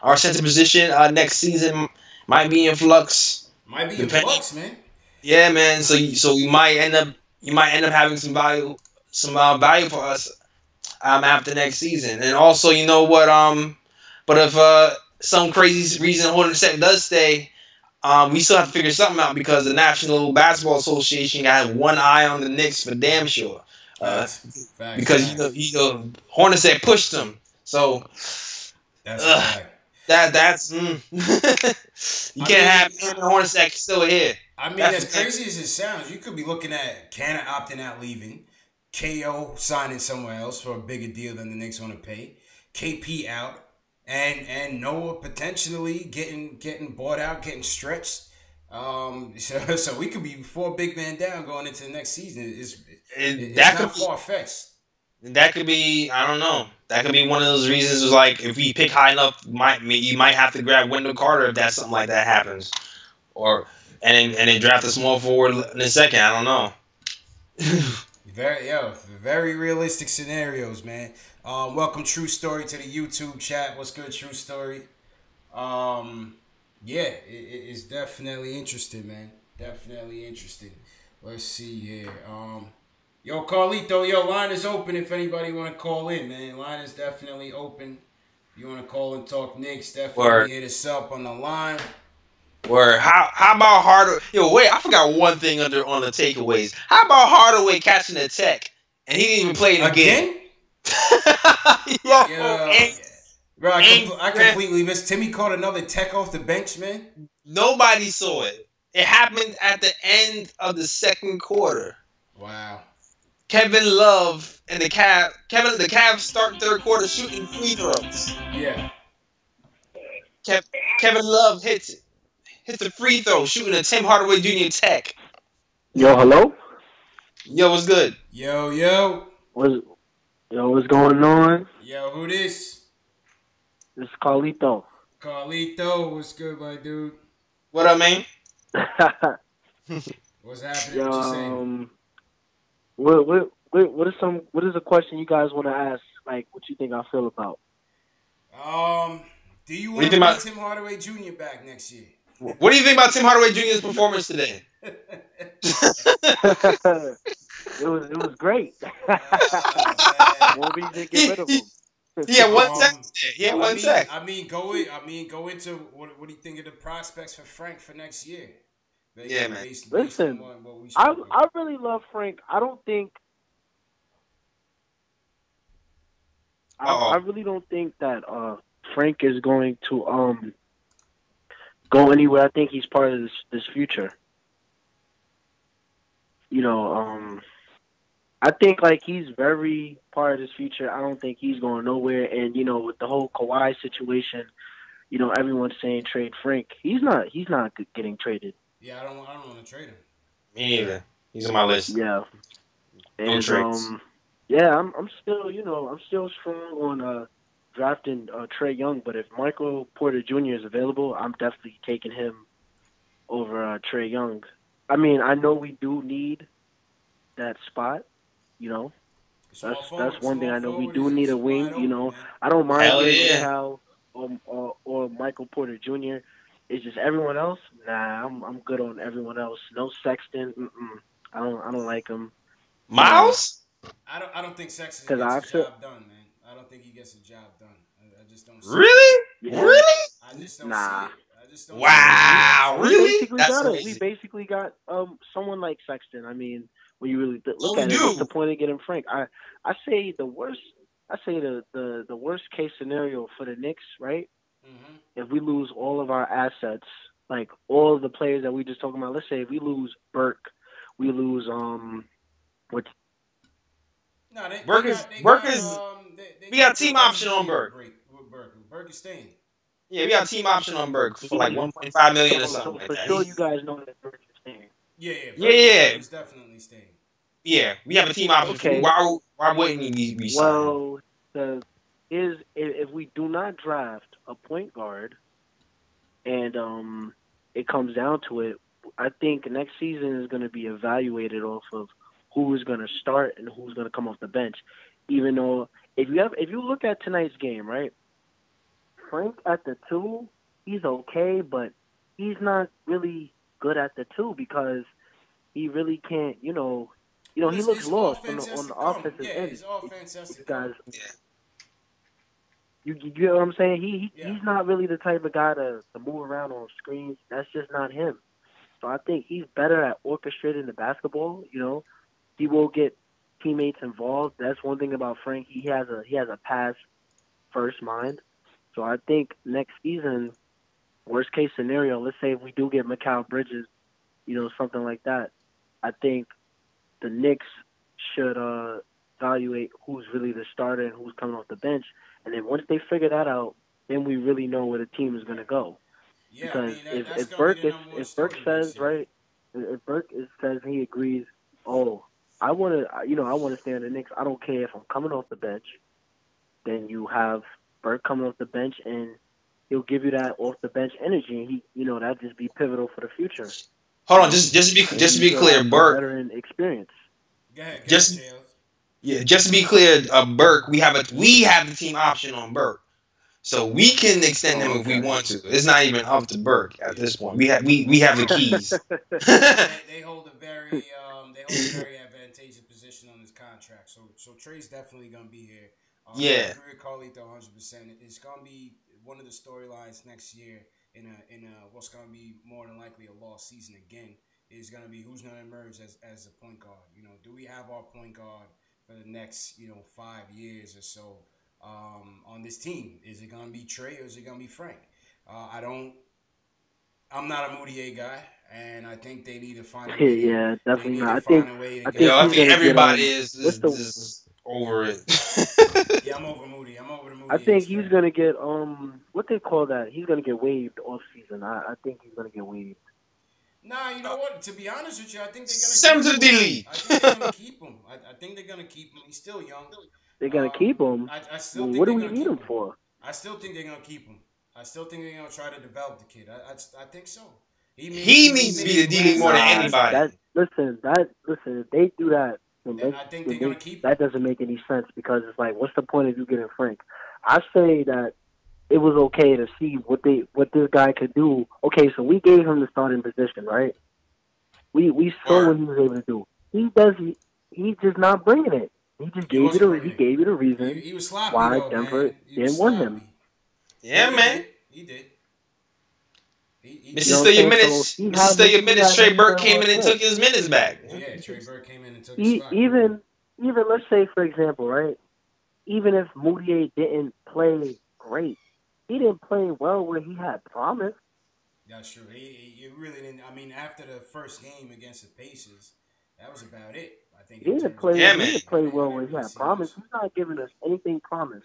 our center position next season might be in flux. Might be in flux, man. Yeah, man. So you might end up having some value for us after next season. And also, you know what? But if some crazy reason Hornacek does stay, we still have to figure something out because the National Basketball Association got one eye on the Knicks for damn sure. Facts. Because Hornacek pushed them. So that's a fact. That's you can't have Hornacek still here. I mean, as crazy as it sounds, you could be looking at Canna opting out, leaving, KO signing somewhere else for a bigger deal than the Knicks want to pay, KP out, and Noah potentially getting bought out, getting stretched. So we could be 4 big man down going into the next season. It's not far fetched. That could be, I don't know. That could be one of those reasons. Was like if we pick high enough, you might have to grab Wendell Carter if that something like that happens, and then draft a small forward in a second. I don't know. Very realistic scenarios, man. Welcome True Story to the YouTube chat. What's good, True Story? It's definitely interesting, man. Definitely interesting. Let's see here. Yo, Carlito, line is open if anybody want to call in, man. Line is definitely open. You want to call and talk Knicks, definitely hit us up on the line. Or how about Hardaway? Wait, I forgot one thing on the takeaways. How about Hardaway catching a tech and he didn't even play it again? Bro, I completely missed. Timmy caught another tech off the bench, man. Nobody saw it. It happened at the end of the second quarter. Wow. Kevin Love and the Cavs start third quarter shooting free throws. Yeah. Kevin Love hits the free throw, shooting a Tim Hardaway Jr. tech. Yo, hello? Yo, what's good? Yo. What's going on? Yo, who this? This is Carlito. Carlito, what's good, my dude? What up, man? What's happening? Yo, What you saying? what is a question you guys want to ask? Like, what you think I feel about? Um, do you What do you want to think bring about? Tim Hardaway Jr. back next year? What do you think about Tim Hardaway Jr.'s performance today? It was great. Man. More reason to get he, rid of he, him. he had one sack. Um, He had I one mean, sack. I mean, go in, I mean, go into what do you think of the prospects for Frank for next year? Yeah, man. Based on Listen, what we I spoke of. I really love Frank. I Uh oh. really don't think that Frank is going to go anywhere. I think he's part of this future. You know, I think like he's very part of this future. I don't think he's going nowhere. And with the whole Kawhi situation, everyone's saying trade Frank. He's not getting traded. Yeah, I don't want to trade him. Me neither. He's on my list. Yeah, No and trades. yeah, I'm still I'm still strong on drafting Trey Young. But if Michael Porter Jr. is available, I'm definitely taking him over Trey Young. I mean, I know we do need that spot. You know, that's one thing I know. We do need It's a wide wing. open, man. I don't mind Hell getting yeah. Cal or Michael Porter Jr. It's just everyone else. Nah, I'm good on everyone else. No Sexton. I don't like him. You know, Miles? I don't think Sexton because gets I the feel job done, man. I don't think he gets the job done. I just don't see it. Really? yeah. Really? I just don't see Nah. it. I just don't see it. We Wow. we Really? basically That's got it. We crazy. basically got someone like Sexton. I mean, when you really Oh, look we at it, what's the do. point of getting Frank? I say the worst. I say the worst case scenario for the Knicks, right? Mm-hmm. If we lose all of our assets, like all of the players that we just talking about, let's say if we lose Burke, we lose what No, Burke is Burke is. they We got got team option on flexibility Burke. with Burke. Burke is staying. Yeah, we got team option on Burke for like 1.5 million or something so like for that. sure you guys know that Burke is staying. Yeah. Yeah, Burke is definitely staying. yeah. We have a team option. Okay. Why wouldn't he be signed? Well, the is if we do not draft a point guard and it comes down to it, I think next season is going to be evaluated off of who is going to start and who's going to come off the bench. Even though if you look at tonight's game, right, Frank at the two, he's okay, but he's not really good at the two because he really can't. Well, He looks his lost offense on has the to come. offensive Yeah, end. his offense has to You come. guys, Yeah. you get what I'm saying? Yeah. He's not really the type of guy to move around on screens. That's just not him. So I think he's better at orchestrating the basketball. He will get teammates involved. That's one thing about Frank. He has a pass first mind. So I think next season, worst case scenario, let's say if we do get Mikal Bridges, something like that. I think the Knicks should evaluate who's really the starter and who's coming off the bench. And then once they figure that out, then we really know where the team is going to go. Yeah, I Because mean if that's if gonna be Burke the is number one if Burke story says next year. right, if Burke says he agrees, oh, I want to stay on the Knicks. I don't care if I'm coming off the bench. Then you have Burke coming off the bench, and he'll give you that off the bench energy, and that just be pivotal for the future. Hold on, just to be He'll clear, have some Burke. veteran experience. Go ahead, Just Tails. yeah, just to be clear, Burke. We have the team option on Burke, so we can extend him Oh, if we okay. want to. It's not even up to Burke at this point. We have the keys. They hold a very advantageous position on his contract. So Trey's definitely gonna be here. I Yeah, agree with Carlito 100%. It's gonna be one of the storylines next year in a what's gonna be more than likely a lost season again. Is gonna be who's gonna emerge as a point guard. Do we have our point guard for the next 5 years or so on this team? Is it gonna be Trey or is it gonna be Frank? I don't. I'm not a Moutier guy, and I think they need to find a way to. Yeah, They definitely need not. to I think find a way to I get think yo, I he's think gonna get everybody is what's is, the is over it. Yeah, I'm over Moody. I'm over the I Moody think he's experiment. gonna get what they call that. He's gonna get waived off season. I think he's gonna get waived. Nah, you know what? To be honest with you, I think they're gonna Send him keep to the him. league. I think they're gonna keep him. I think they're gonna keep him. He's still young. They're gonna keep him. I still Well, think what do they're we gonna need keep him him. for? I still think they're gonna keep him. I still think they're gonna try to develop the kid. I think so. He He needs to made be it the D League more than Nah, anybody. listen. If they do that, and I think they're gonna keep him. that doesn't make any sense because it's like, what's the point of you getting Frank? I say that it was okay to see what this guy could do. Okay, so we gave him the starting position, right? We saw what Or he was able to do. He's just not bringing it. He wasn't bringing He it. gave you the reason He was sloppy why though, Denver man. He was didn't want him. sloppy. yeah, He man. did. He did. He You Mr. know did. what I'm Steal your saying? So minutes. he Mr. had Steal his your minutes. Trey Burke turn came on in and chance. took his minutes back. Yeah, Trey Burke came in and took his E- spot. even even let's say for example, right? Even if Moutier didn't play great, he didn't play well where he had promise. That's true. He really didn't. I mean, after the first game against the Pacers, that was about it. I think He in didn't terms of play. Yeah, He man. didn't I play didn't, I well didn't where he really had see much. promise. He's not giving us anything promise.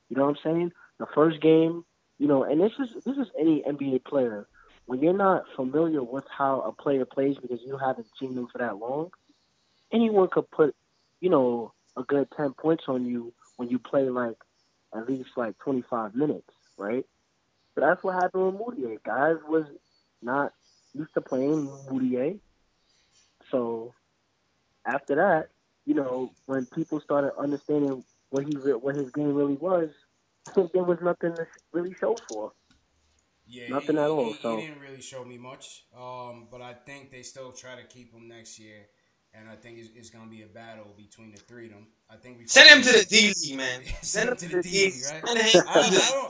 You know what I'm saying? The first game, and this is any NBA player. When you're not familiar with how a player plays because you haven't seen them for that long, anyone could put, a good 10 points on you when you play like at least like 25 minutes, right? So that's what happened with Moutier. Guys was not used to playing Moutier, so after that, when people started understanding what his game really was, there was nothing to really show for, Yeah, nothing at all. he So didn't really show me much. But I think they still try to keep him next year, and I think it's gonna be a battle between the three of them. I think we Send find him to out. the D League, man. Send Send him him to to the the D D League. League, right? Send him to the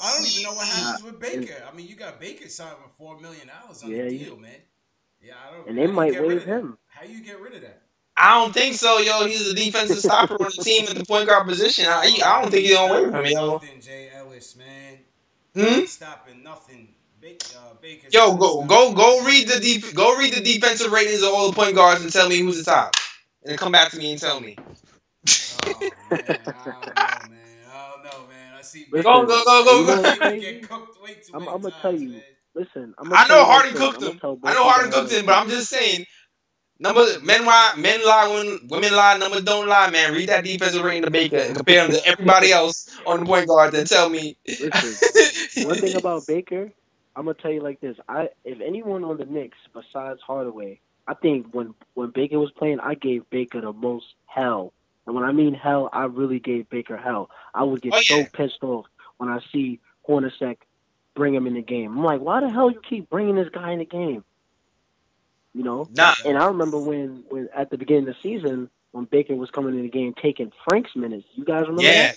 I don't even know what nah, happens with and, Baker. I mean, you got Baker signed for $4 million on the yeah, deal, man. Yeah, I don't. and they How do you might get rid waive of that? him. How you get rid of that? I don't think so, yo. He's a defensive stopper on the team at the point guard position. I don't think He he's ain't gonna wait for him, stopping yo. nothing, Jay Ellis, man. He Hmm? ain't stopping nothing. Baker's Yo, not a go stopper. go go read the go read the defensive ratings of all the point guards and tell me who's the top. And then come back to me and tell me. Oh man, I don't know, man. I don't know, man. I see Baker. Go Listen, go go I see you know what's go. Baker get crazy? cooked way too I'm many gonna tell times, you. man. Listen, I'm gonna I tell know you like Harden this. cooked I'm gonna him. tell I both know you Harden guys cooked like him, but this. I'm just saying. Men lie, women lie, numbers don't lie, man. Read that defensive rating of Baker and compare him to everybody else on the point guard. Then tell me. Listen, one thing about Baker, I'm gonna tell you like this. If anyone on the Knicks besides Hardaway, I think when Baker was playing, I gave Baker the most hell. And when I mean hell, I really gave Baker hell. I would get Oh so yeah, pissed off when I see Hornacek bring him in the game. I'm like, why the hell you keep bringing this guy in the game? You know? nah, And I remember when at the beginning of the season when Baker was coming in the game taking Frank's minutes. You guys remember yeah. that?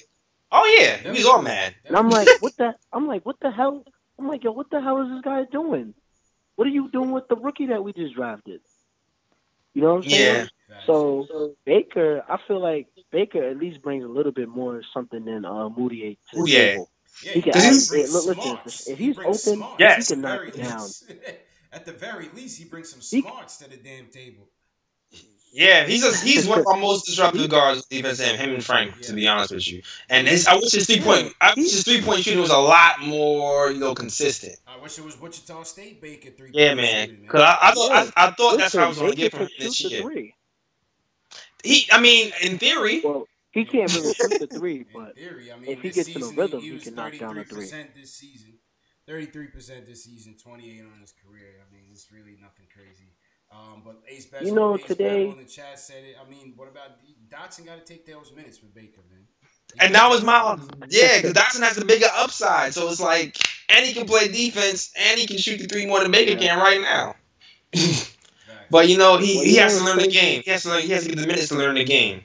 Oh yeah, he was all Definitely, mad. And I'm definitely. like, what the hell? I'm like, yo, what the hell is this guy doing? What are you doing with the rookie that we just drafted? You know what I'm Yeah, saying? Facts. So Baker, I feel like Baker at least brings a little bit more something than Moutier to oh the yeah. table. Yeah, He can Cause add. he he's brings Look, listen, smarts. if He he's brings open, smarts he at yes. the can knock very it down. least. At the very least, he brings some He smarts to the damn table. Yeah, he's one of our most disruptive he guards on defense. Him and Frank, to Yeah, be honest with you. And he's. I wish his yeah he 3 point shooting was a lot more, consistent. I wish it was Wichita State Baker three Yeah, point man. shooting, Cause man. yeah. I thought that's what I Listen, was gonna Baker get from him could shoot this the year. three. I mean, in theory, Well, he can't really shoot the three, In but theory, I if mean, he this gets in a season rhythm, he he was can knock down a three. 33% this season. 33% this season, 28 on his career. I mean, it's really nothing crazy. But Ace Bevel Today in the chat said it. I mean, what about Dotson? Got to take those minutes with Baker, man. He and got to that was take those my minutes. yeah, because Dotson has the bigger upside. So it's like, and he can play defense, and he can shoot the three more than Baker yeah. can right now. Facts. But Well, he has to what's learn the crazy? game. He has to get the minutes to learn the game.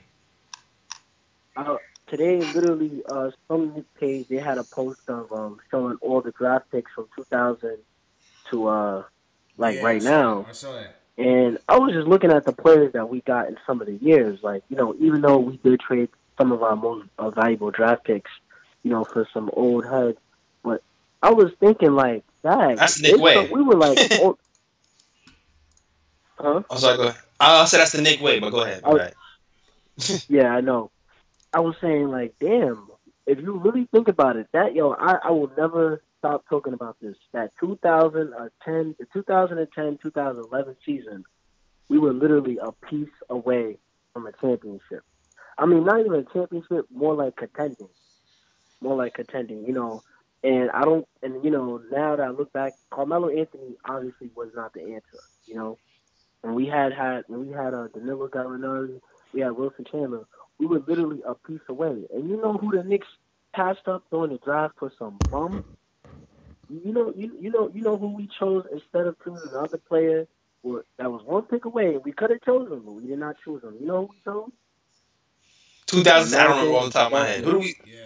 Today, literally, some Knicks page they had a post of showing all the draft picks from 2000 to like Yeah, I right saw that. now, I saw that. and I was just looking at the players that we got in some of the years. Like, even though we did trade some of our most valuable draft picks, for some old heads, but I was thinking like, dang, That's the Nick way. we were like, oh, huh? I'm sorry. Go ahead. I said that's the Nick way, but go ahead. My bad. Yeah, I know. I was saying like, damn, if you really think about it, I will never stop talking about this. That 2011 season, we were literally a piece away from a championship. I mean, not even a championship, more like contending. More like contending. And I don't, and now that I look back, Carmelo Anthony obviously was not the answer. You know, when we had Danilo Gallinari, we had Wilson Chandler. We were literally a piece away. And you know who the Knicks passed up during the draft for some bum? You know who we chose instead of choosing another player that was one pick away. We could have chosen him, but we did not choose him. You know who we chose? The 2000. I don't remember American off the top of my head. Who Barkley. do we? Yeah.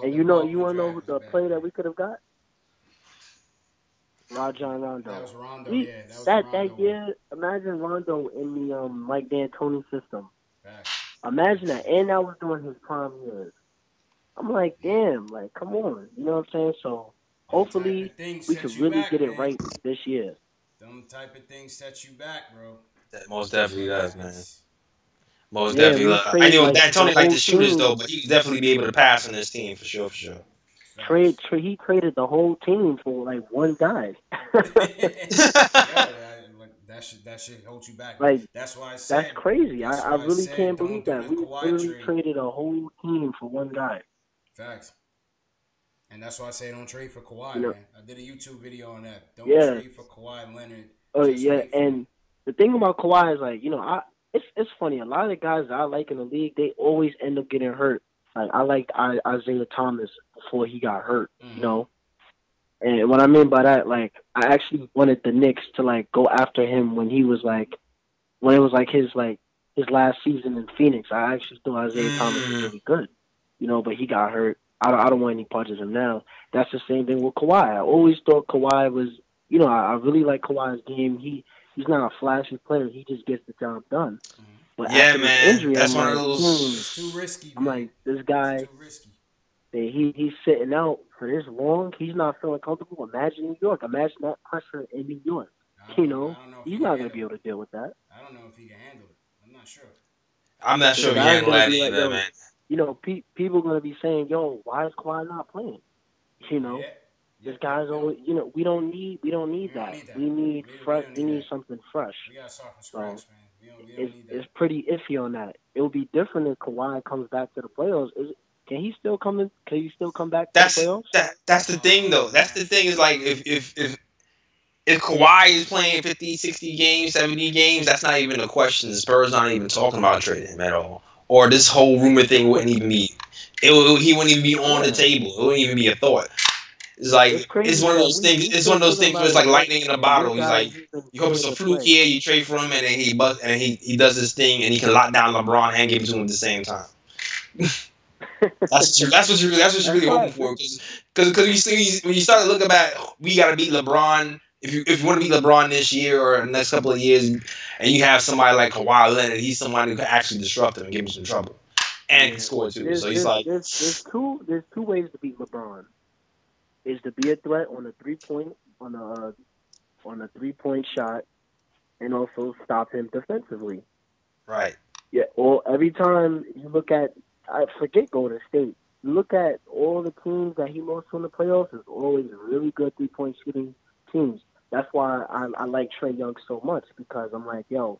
And The you Barkley want to know draft who was the bad. player that we could have got? Rajon That Rondo. was Rondo, We yeah. That was the that Rondo one. year, imagine Rondo in the Mike D'Antoni system. Facts. Imagine that, and that was during his prime years. I'm like, Yeah. damn, like, come on, you know what I'm saying? So Them type hopefully of things we set could you really back, get it man. right this year. Them type of things set you back, bro. That most That's definitely what does, man. happens. Most Yeah, definitely. we I trade knew like the D'Antoni liked whole the shooters team. though, but he would definitely be able to pass on this team for sure, for sure. Facts. He traded the whole team for like one guy. Yo, that should hold you back. Like That's why I that's said. crazy. That's I why I really said can't don't believe do that the we Kawhi literally trade. traded a whole team for one guy. Facts. And that's why I say don't trade for Kawhi, You know, man. I did a YouTube video on that. Don't yeah. trade for Kawhi Leonard. Oh Just yeah, wait for him. and the thing about Kawhi is like, it's funny. A lot of the guys that I like in the league, they always end up getting hurt. Like I liked Isaiah Thomas before he got hurt. Mm-hmm. And what I mean by that, like, I actually wanted the Knicks to like go after him when it was like his last season in Phoenix. I actually thought Isaiah Thomas was Mm. really good, but he got hurt. I don't want any parts of him now. That's the same thing with Kawhi. I always thought Kawhi was, I really like Kawhi's game. He's not a flashy player. He just gets the job done. Mm-hmm. But Yeah, after this man. injury, That's one of those. It's too risky, I'm man. like, this It's guy, too risky. he's sitting out for this long. He's not feeling comfortable. Imagine New York. Imagine that pressure in New York. I You don't know. know, I don't know if he he's can not going to handle be able it. to deal with that. I don't know if he can handle it. I'm not sure. I'm not So the sure if he guy's handle going to that be like, either, yo, man. people going to be saying, yo, why is Kawhi not playing? You know, Yeah. this Yep. guy's always, we don't need We that. don't need that. We need We fresh. don't We need need that. something fresh. We gotta start from So scratch, man. We don't need it's that. pretty iffy on that. It will be different if Kawhi comes back to the playoffs. Can he still come in? Can he still come back to the That's playoffs? that's the thing though. That's the thing is like if Kawhi is playing 50, 60 games, 70 games, that's not even a question. The Spurs not even talking about trading him at all. Or this whole rumor thing wouldn't even be. He wouldn't even be on the Yeah, table. It wouldn't even be a thought. It's it's like it's crazy one of that those things. we It's one still of those talking things where about it's it, like lightning in a and this bottle. He's guy like, he's been you hope it's paying a to fluke play. here. You trade for him, and then he does this thing, and he can lock down LeBron and give it to him at the same time. That's what you're That's really how hoping I for. feel. Because you see when you start looking back, we got to beat LeBron. If you want to beat LeBron this year or the next couple of years, and you have somebody like Kawhi Leonard, he's somebody who can actually disrupt him and give him some trouble, and can Yeah, score too. there's So he's there's like, there's there's two ways to beat LeBron. Is to be a threat on a 3-point on a 3-point shot, and also stop him defensively. right, Yeah. Or every time you look at, I forget Golden State. You look at all the teams that he lost to in the playoffs. It's always really good 3-point shooting teams. That's why I like Trey Young so much, because I'm like, yo,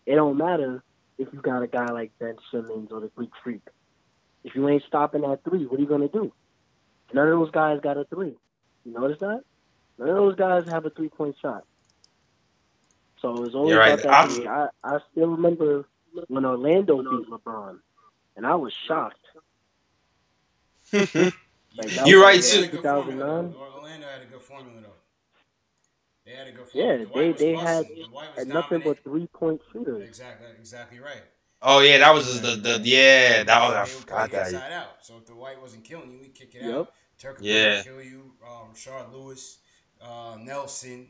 it don't matter if you got a guy like Ben Simmons or the Greek Freak. If you ain't stopping at three, what are you gonna do? None of those guys got a three. You notice that? None of those guys have a 3-point shot. So it's only you're right. about that three. I still remember when Orlando beat LeBron, and I was shocked. Like that They You're was right like had too. a good formula 2009. though. Orlando had a good formula though. They had a good formula. Yeah, Dwight was they had busting. Dwight was had nothing dominant. but 3-point shooters. Exactly right. Oh yeah, that was just Exactly the right. yeah. That was I They would play forgot that. inside out. So if the white wasn't killing you, we kick it Yep. out. Tucker couldn't Yeah, kill you. Rashard Lewis, Nelson.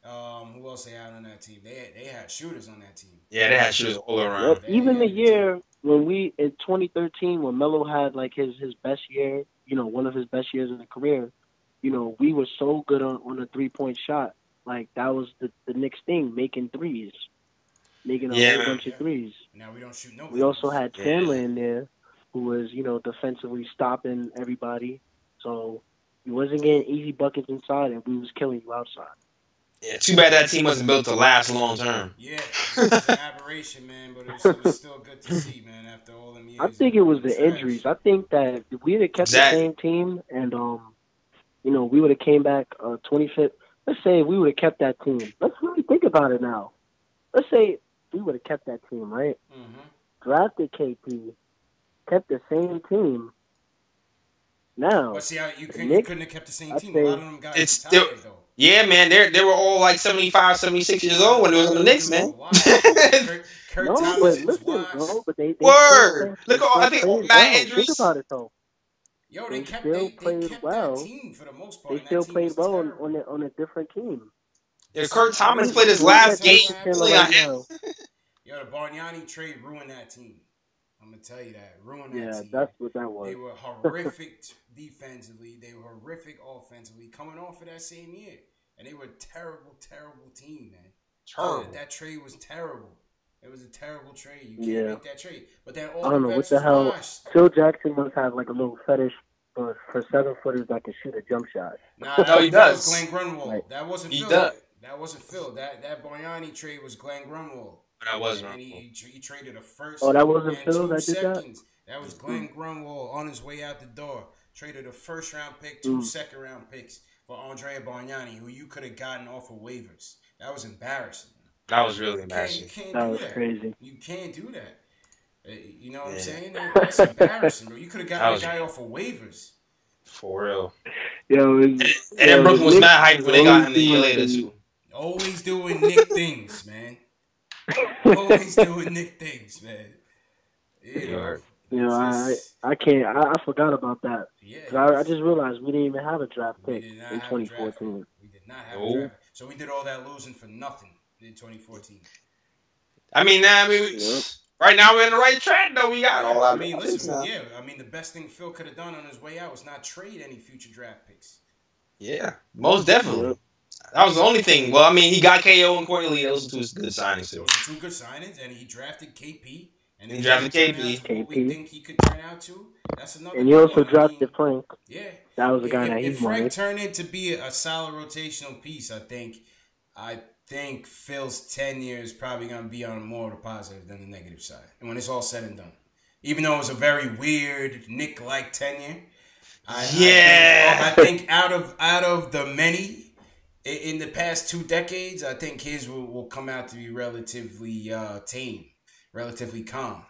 Who else they had on that team? They had shooters on that team. yeah. They had shooters all Yep. around. Even Had the a good team. year when we in 2013, when Melo had like his best year, one of his best years in the career, we were so good on a 3-point shot. Like that was the Knicks thing, making threes, making a Yeah, whole man. bunch of threes. Now we don't shoot no We also threes. had Yeah. Chandler in there, who was defensively stopping everybody. So he wasn't getting easy buckets inside, and we was killing you outside. Yeah, too bad that team wasn't built to last long term. Yeah, it was an aberration, man, but it was still good to see, man. After all them I years think of it was being the injuries. trash. I think that if we had kept the Exactly. same team and we would have came back 25th. Let's say we would have kept that team. Let's really think about it now. Let's say we would have kept that team, right? Mm-hmm. Drafted KP, kept the same team. But Now see, you the you Knicks, couldn't have kept the same I'd team. A lot say, of them guys It's still, retired though. yeah, man. They were all like 75, 76 A years lot old of when a it was lot on of the them Knicks, dudes man. were washed, man. Kurt no, Thomas but was listen, washed. no, but they still Word. played. Look, They still I think played mad well. Think injuries. about it though. Yo, They they still they played kept that well. team for the most part, They and that still team played was well terrible. on a different team. Yeah, Kurt I Thomas remember played his Who's I last at tell you game what Knicks Center happened. playing on right him. now? Yo, the Bargnani trade ruined that team. I'm gonna tell you that. Ruined that Yeah, team. that's what that was. They were horrific defensively. They were horrific offensively, coming off of that same year, and they were a terrible, terrible team, man. Terrible. That trade was terrible. It was a terrible trade. You can't Yeah, make that trade. But then I all don't them know what vets the was hell. washed. Phil Jackson must have like a little fetish for 7-footers that can shoot a jump shot. Nah, No, he that was Glenn does. Like, Grunwald. That wasn't He Phil does. yet. That wasn't Phil. That Bargnani trade was Glenn Grunwald. But I was wrong. And he traded a oh, first that wasn't and Phil two that did that. seconds. That was Glenn Grunwald on his way out the door. Traded a first round pick, two Mm. second round picks for Andrea Bargnani, who you could have gotten off of waivers. That was embarrassing. That was really You embarrassing. can't That do was that. crazy. You can't do that. You know what I'm Yeah, saying? That's embarrassing, bro. You could have gotten that that was guy off of waivers. for real. Yo, And then the Brooklyn was Knicks mad hyped when they got always him the seem year like later too. Always doing Nick things, man. Always doing Nick things, man. You know, Word. You know, just I can't. I forgot about that. yeah. 'Cause I just realized we didn't even have a draft We pick did not in have a draft pick. 2014. We did not have a No. draft. So we did all that losing for nothing in 2014. I mean, Yep. right now we're in the right track though. We got all I our mean, draft picks listen, now. yeah. I mean, the best thing Phil could have done on his way out was not trade any future draft picks. Yeah, most definitely. Yep. That was the only thing. Well, I mean, he got KO and Courtney Lee. Those were two good signings too. Those are two good signings, and he drafted KP. And He if drafted he turned KP. out to what we KP. think he could turn out to, that's another And you good also one. I drafted mean, Frank. yeah. That was the guy that he If Frank wanted. turned into be a solid rotational piece, I think Phil's tenure is probably going to be on more of the positive than the negative side. And when it's all said and done, even though it was a very weird Knick-like tenure, I think out of the many in the past 2 decades, I think his will come out to be relatively tame, relatively calm.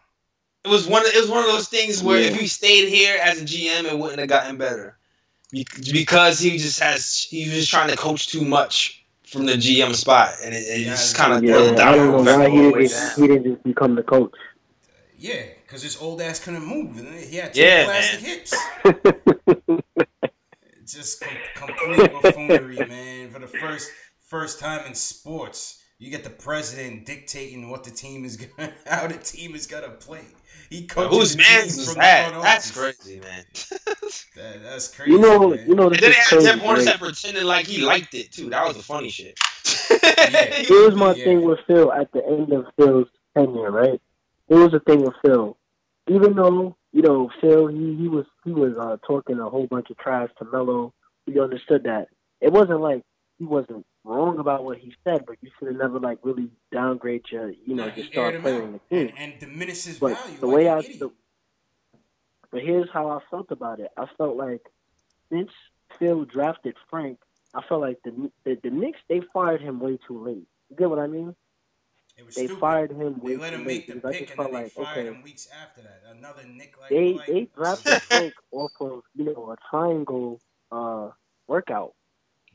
It was one of those things where if he stayed here as a GM, it wouldn't have gotten better because he was just trying to coach too much from the GM spot, and it just kind of Yeah, down. I don't know why all the way he down. didn't just become the coach. Yeah, because his old ass couldn't move. And he had two Yeah, plastic man. hips. Just complete buffoonery, man. For the first time in sports, you get the president dictating what the team is gonna, how the team is gonna play. He coaches Whose the man's team was from that? the front That's office. crazy, man. That's crazy. You know, man. And this then is they had crazy, Jeff Hornacek right? pretending like he liked it too. That was the funny shit. Yeah. Here's my Yeah. thing with Phil at the end of Phil's tenure, right? Here's the thing with Phil. Even though, Phil, he was talking a whole bunch of trash to Melo, we understood that. It wasn't like he wasn't wrong about what he said, but you should have never like really downgrade your, your He star aired him player out in the team. and diminished his But value the like way an idiot. but here's how I felt about it. I felt like since Phil drafted Frank, I felt like the Knicks, they fired him way too late. You get what I mean? It was They stupid. fired him way They let too him late make the because I pick, just and then felt they like, fired okay, him weeks after that. Another Nick like they drafted Frank off of a triangle workout.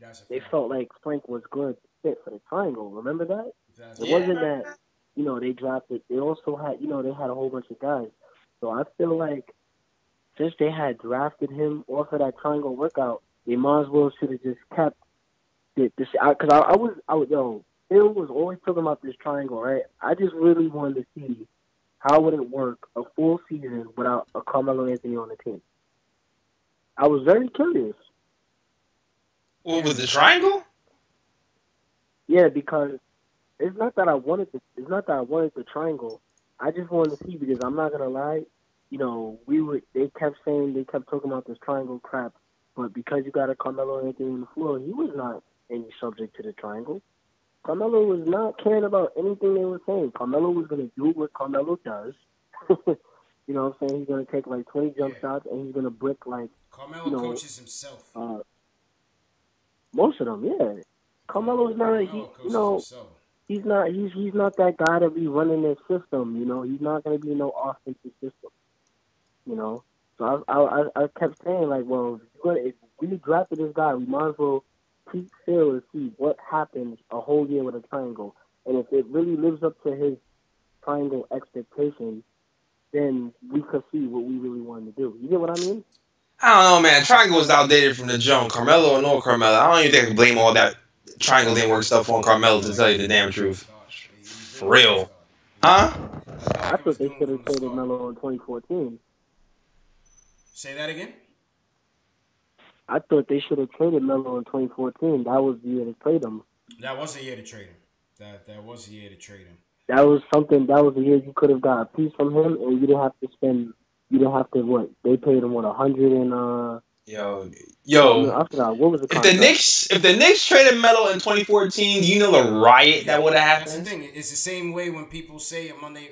That's a They fact. felt like Frank was good fit for the triangle. Remember that? That's It a wasn't fact. that they drafted. They also had they had a whole bunch of guys. So I feel like since they had drafted him off of that triangle workout, they might as well should have just kept this. Because I was Phil was always talking about this triangle, right? I just really wanted to see how would it work a full season without a Carmelo Anthony on the team. I was very curious. What was the triangle? Yeah, because it's not that I wanted the triangle. I just wanted to see because I'm not gonna lie, they kept talking about this triangle crap, but because you got a Carmelo Anthony on the floor, he was not and he's subject to the triangle. Carmelo was not caring about anything they were saying. Carmelo was going to do what Carmelo does. You know what I'm saying? He's going to take like 20 jump shots and he's going to brick like, Carmelo coaches himself. Most of them, yeah. Carmelo's not, Carmelo coaches himself. He's not that guy to be running their system, you know. He's not going to be no offensive system, you know. So I kept saying, like, well, if we drafted this guy, we might as well keep still and see what happens a whole year with a triangle. And if it really lives up to his triangle expectations, then we could see what we really wanted to do. You get what I mean? I don't know, man. Triangle was outdated from the jump. Carmelo or no Carmelo, I don't even think I can blame all that triangle didn't work stuff on Carmelo, to tell you the damn truth. For real. Huh? I thought they should have traded Melo in 2014. Say that again? I thought they should have traded Melo in 2014. That was the year to trade him. That was the year to trade him. That was the year to trade him. That was the year you could have got a piece from him, and you didn't have to spend. You didn't have to what? They paid him what 100 and Yo. I forgot what was the contract? If the Knicks traded Melo in 2014, do you know the riot that would have happened? That's the thing. It's the same way when people say a Monday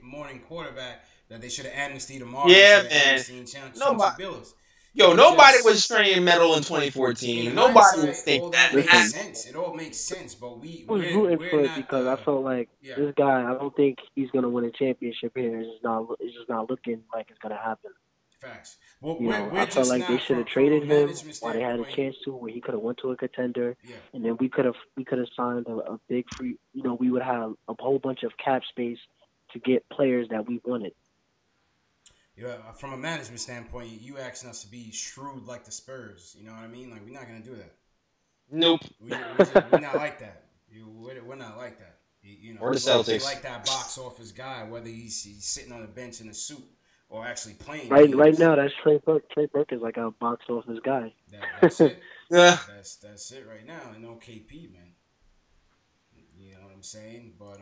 morning quarterback that they should have amnestied tomorrow. Yeah, man. Nobody was trading Melo in 2014. Nobody was thinking that. It all makes sense, but I was rooting for it because I felt like this guy. I don't think he's gonna win a championship here. It's just not looking like it's gonna happen. Facts. Well, I felt like they should have traded him while they had a chance to, where he could have went to a contender, and then we could have signed a big free. You know, we would have a whole bunch of cap space to get players that we wanted. Yeah, from a management standpoint, you asking us to be shrewd like the Spurs. You know what I mean? Like, we're not gonna do that. Nope. We're not like that. We're not like that. You know, or the Celtics. We like that box office guy, whether he's sitting on the bench in a suit or actually playing. Right now, that's Trey Burke. Trey Burke is like a box office guy. That's it. Yeah. That's it right now. And no KP, man. You know what I'm saying? But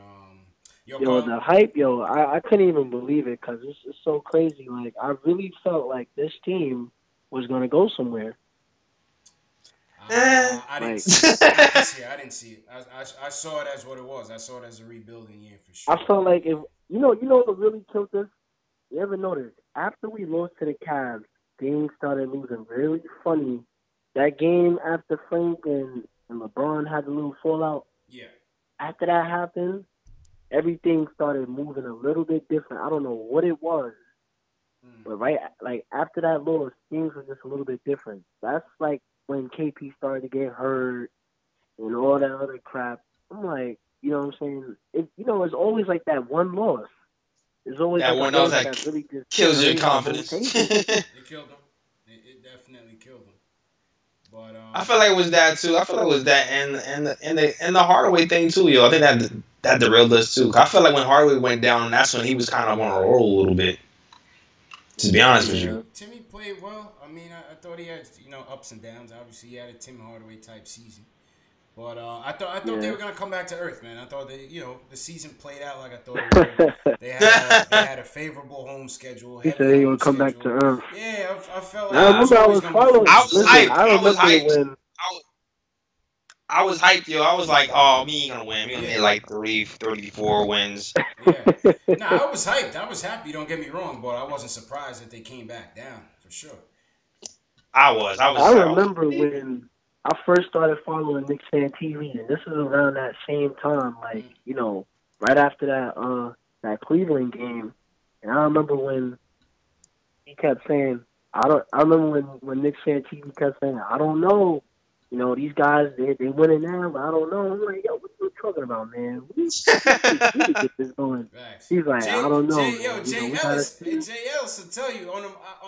the hype, I couldn't even believe it because it's so crazy. Like, I really felt like this team was going to go somewhere. I didn't see it. I saw it as what it was. I saw it as a rebuilding year for sure. I felt like if you know what really killed us? You ever notice? After we lost to the Cavs, things started losing really funny. That game after Frank and LeBron had a little fallout. Yeah. After that happened, everything started moving a little bit different. I don't know what it was, but after that loss, things were just a little bit different. That's like when KP started to get hurt and all that other crap. I'm like, you know what I'm saying? It's always like that one loss. There's always that like one loss that really just kills your confidence. It killed him. It definitely killed him. But I feel like it was that too. I feel like it was that and the Hardaway thing too, yo. I think that derailed us too. I feel like when Hardaway went down, that's when he was kind of on a roll a little bit. To be honest with you, Timmy played well. I mean, I thought he had ups and downs. Obviously, he had a Tim Hardaway type season. But I thought they were gonna come back to earth, man. I thought the season played out like I thought it would. They had a favorable home schedule. He said he would come back to earth. Yeah, I felt like I remember I was following. I was hyped, yo. I was like, oh, me ain't gonna win. We gonna get like 34 wins. Yeah. I was hyped. I was happy. Don't get me wrong, but I wasn't surprised that they came back down for sure. I was. I remember when I first started following Knicks fan TV, and this is around that same time, like right after that Cleveland game. And I remember when he kept saying, I remember when Knicks fan TV kept saying, I don't know. These guys, they winning now, but I don't know. I'm like, yo, what you talking about, man? We need to get this going. He's like, I don't know. Jay Ellis will tell you on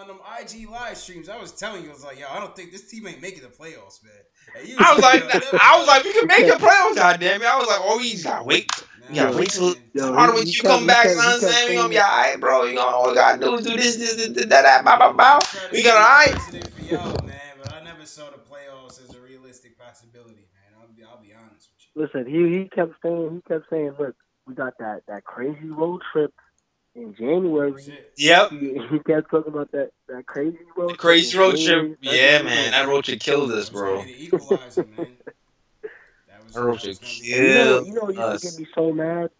them IG live streams. I was telling you, I was like, yo, I don't think this team ain't making the playoffs, man. I was like, we can make the playoffs, goddamn it. I was like, oh, we just gotta wait. We gotta wait till when you come back, you know what I'm saying? We gonna be alright, bro. All we gotta do is do this, that, bow. We got alright. Man, but I never saw the playoffs as a realistic possibility, man. I'll be honest with you. Listen, he kept saying, look, we got that crazy road trip in That's January. it. Yep. He kept talking about that crazy The road trip crazy in road trip. January, Yeah, February. man. No, That road trip killed us, That was gonna be bro. the equalizer, man. That road That trip was gonna be and it. killed what used to get us. me so mad?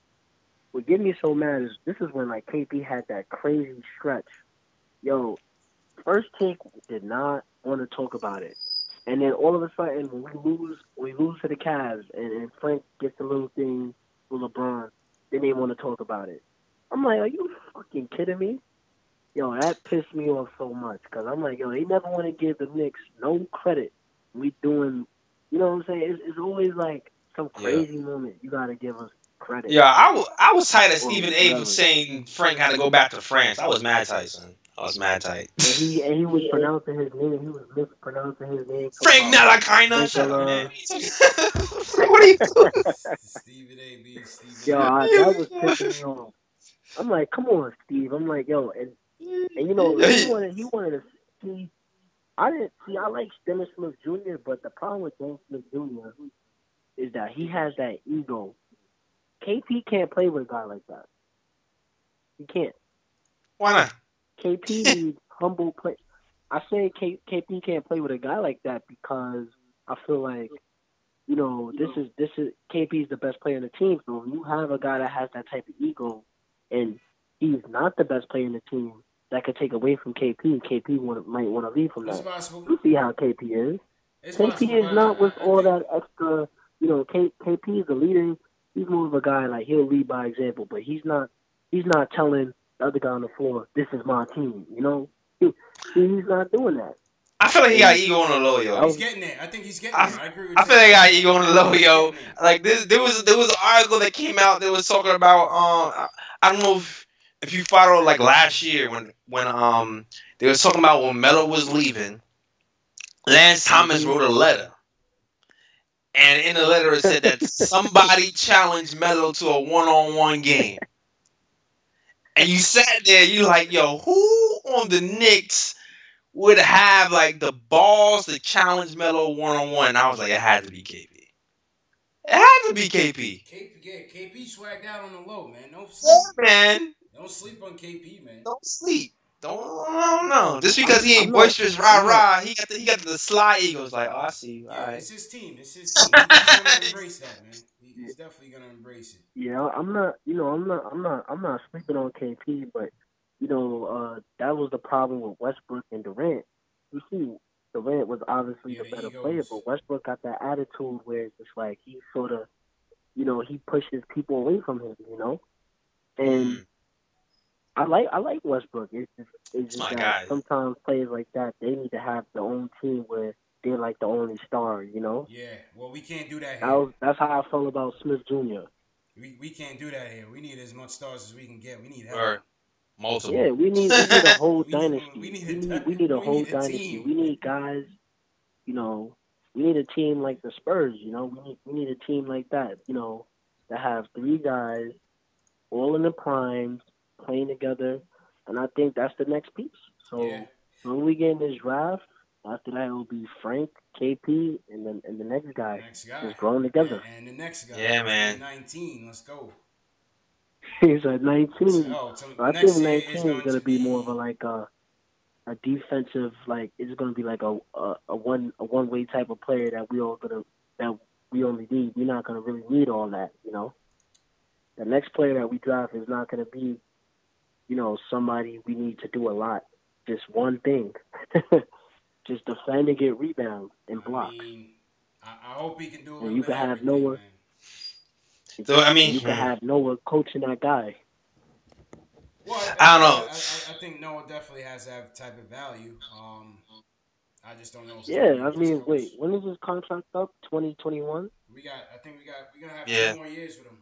What get me so mad is this is when like KP had that crazy stretch. Yo, first take did not want to talk about it. And then all of a sudden, when we lose to the Cavs, and Frank gets a little thing with LeBron, then they want to talk about it. I'm like, are you fucking kidding me? Yo, that pissed me off so much because I'm like, yo, they never want to give the Knicks no credit. We doing, you know what I'm saying? It's always like some Yeah. crazy moment. You gotta give us credit Yeah, I was tight that or Stephen A was whatever. saying Frank had to go back to France. I was mad tight, son. I was mad tight. And he was pronouncing his name. He was mispronouncing his name. Talking Frank about Nalakina, shut up, man. Frankola. Frank, what are you doing? Stephen A. B. Stephen Yo, A. that was pissing me off. I'm like, come on, Steve. I'm like, yo, and you know, Yeah, he wanted to see. I didn't see. I like Dennis Smith Jr., but the problem with Dennis Smith Jr. is that he has that ego. KP can't play with a guy like that. He can't. why not? KP needs humble play. I say KP can't play with a guy like that because I feel like this is KP is the best player in the team. So if you have a guy that has that type of ego, and he's not the best player in the team, that could take away from KP. KP might want to leave from It's that. possible. You see how KP is. It's KP possible, but is not with I all think that extra. KP is a leader. He's more of a guy like he'll lead by example, but he's not. He's not telling the other guy on the floor, "This is my team." He's not doing that. I feel like he got And ego on the low, that yo. he's was getting there. I think he's getting I, there. I agree with I you feel like he there. got ego on I the think low, he's yo. getting there. Like this, there was an article that came out that was talking about I don't know if you followed like last year when they was talking about when Melo was leaving. Lance Thomas hmm wrote a letter, and in the letter it said that somebody challenged Melo to a one-on-one game. And you sat there, you like, yo, who on the Knicks would have like the balls to challenge Melo one on one? I was like, it had to be KP. It had to be KP. KP swagged out on the low, man. Don't Yeah, sleep. man. Don't sleep on KP, man. Don't sleep. Don't no. Just because I'm he I'm ain't not boisterous, rah I'm not rah. He got the sly egos. Like, oh, I see you. All Yeah, right. it's his team. It's his team. He's gonna embrace that, man. He's definitely gonna embrace it. yeah, I'm not I'm not sleeping on KP, but that was the problem with Westbrook and Durant. You see, Durant was obviously Yeah, the the better player, egos. but Westbrook got that attitude where it's just like he sort of he pushes people away from him. And Mm, I like Westbrook. It's it's just my that guy. sometimes players like that they need to have their own team where they're like the only star. Yeah. Well, we can't do that That here. was that's how I felt about Smith Jr. We can't do that here. We need as much stars as we can get. We need help. Or multiple. Yeah, we need a whole We dynasty. need We need a we whole need a dynasty. team. We need guys. You know, we need a team like the Spurs. We need a team like that. That have three guys all in the primes playing together, and I think that's the next piece. Yeah. So when we get in this draft, after that it will be Frank, KP, and the next guy Next guy. just growing together. And the next guy. Yeah, man. 2019. Let's go. He's at 19. Oh, So I think next year is 19 is going gonna to be more of a be like a defensive like it's gonna be like a one way type of player that we only need. We're not gonna really need all that. The next player that we draft is not gonna be somebody we need to do a lot. Just one thing. Just defend and get rebounds and I blocks. mean, I hope he can do a And little you bit can of have everything, Noah man. So I and mean, you can have Noah coaching that guy. Well, I don't yeah, know. I think Noah definitely has that type of value. I just don't know if he's gonna be Yeah, I with this mean, coach. wait, when is his contract up? 2021. I think we're gonna have two Yeah. more years with him.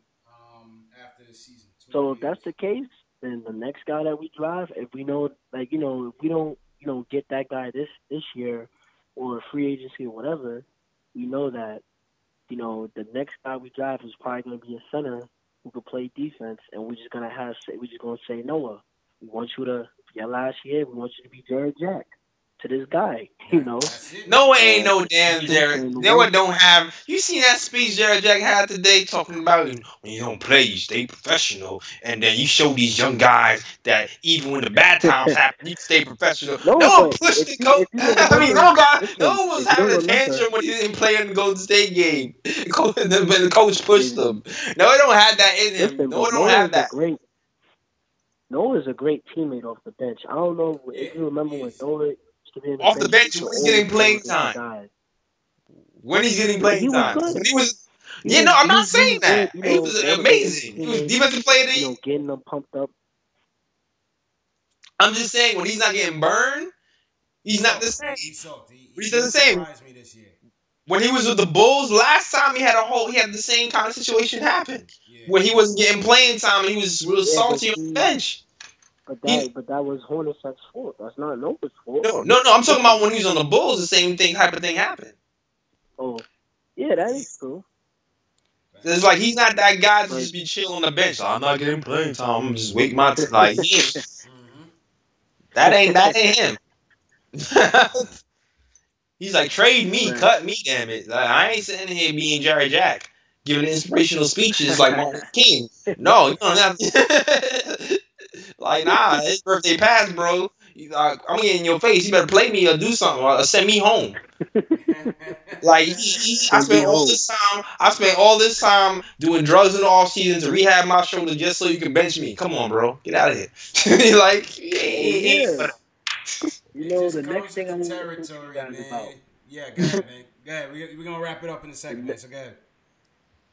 After this season, two So more if that's years. the case, then the next guy that we draft, if we know, like if we don't, get that guy this year, or free agency or whatever, we know that the next guy we draft is probably going to be a center who could play defense, and we're just gonna say Noah. We want you to for your last year. We want you to be Jared Jack. to this guy. You know, That's it. Noah ain't no damn shoots Jared. and Noah don't have. You seen that speech Jared Jack had today talking about when you don't play, you stay professional, and then you show these young guys that even when the bad times happen, you stay professional. No, Noah but pushed if the you coach. if you don't I mean, remember, Noah listen, was if you having don't a remember, tantrum when he didn't play in the Golden State game. The coach pushed if, him. Noah don't have that in him. listen, Noah but don't have that. Noah is a great teammate off the bench. I don't know Yeah, if you remember he when is. Noah used to be on the Off the bench. He bench used to when he's always getting play playing with the other time. guys. When he's getting Yeah, playing he was time. good. When he was. He Yeah, was no, I'm he not was saying good. that. You He know, was motivating his amazing. He was teammates. defensive player of the You year. know, getting them pumped up. I'm just saying when he's not getting burned, he's not the same. He sucked. But he's He not the same. surprised me this year. When he was with the Bulls last time, he had the same kind of situation happen Yeah. where he wasn't getting playing time and he was real Yeah, but salty on the bench. But that was Hornacek's fault. That's not Noah's fault. No. I'm talking about when he was on the Bulls. The same type of thing happened. Oh, yeah, that is true. It's like he's not that guy to Right. just be chill on the bench. So I'm not getting playing time. I'm just wait my like that ain't him. He's like, trade me, Right. cut me, damn it. Like, I ain't sitting here being Jerry Jack, giving inspirational speeches like Martin King. No, you don't have to. Like, nah, his birthday passed, bro. I'm getting in your face. You better play me or do something or send me home. Like, I spent all this time doing drugs in the off season to rehab my shoulder just so you can bench me. Come on, bro. Get out of here. Like, Yeah. You know, It just the next comes thing I with want the to talk to you territory, guys man. about. Yeah, go ahead, man. Go ahead. We're going to wrap it up in a second, man. So go ahead.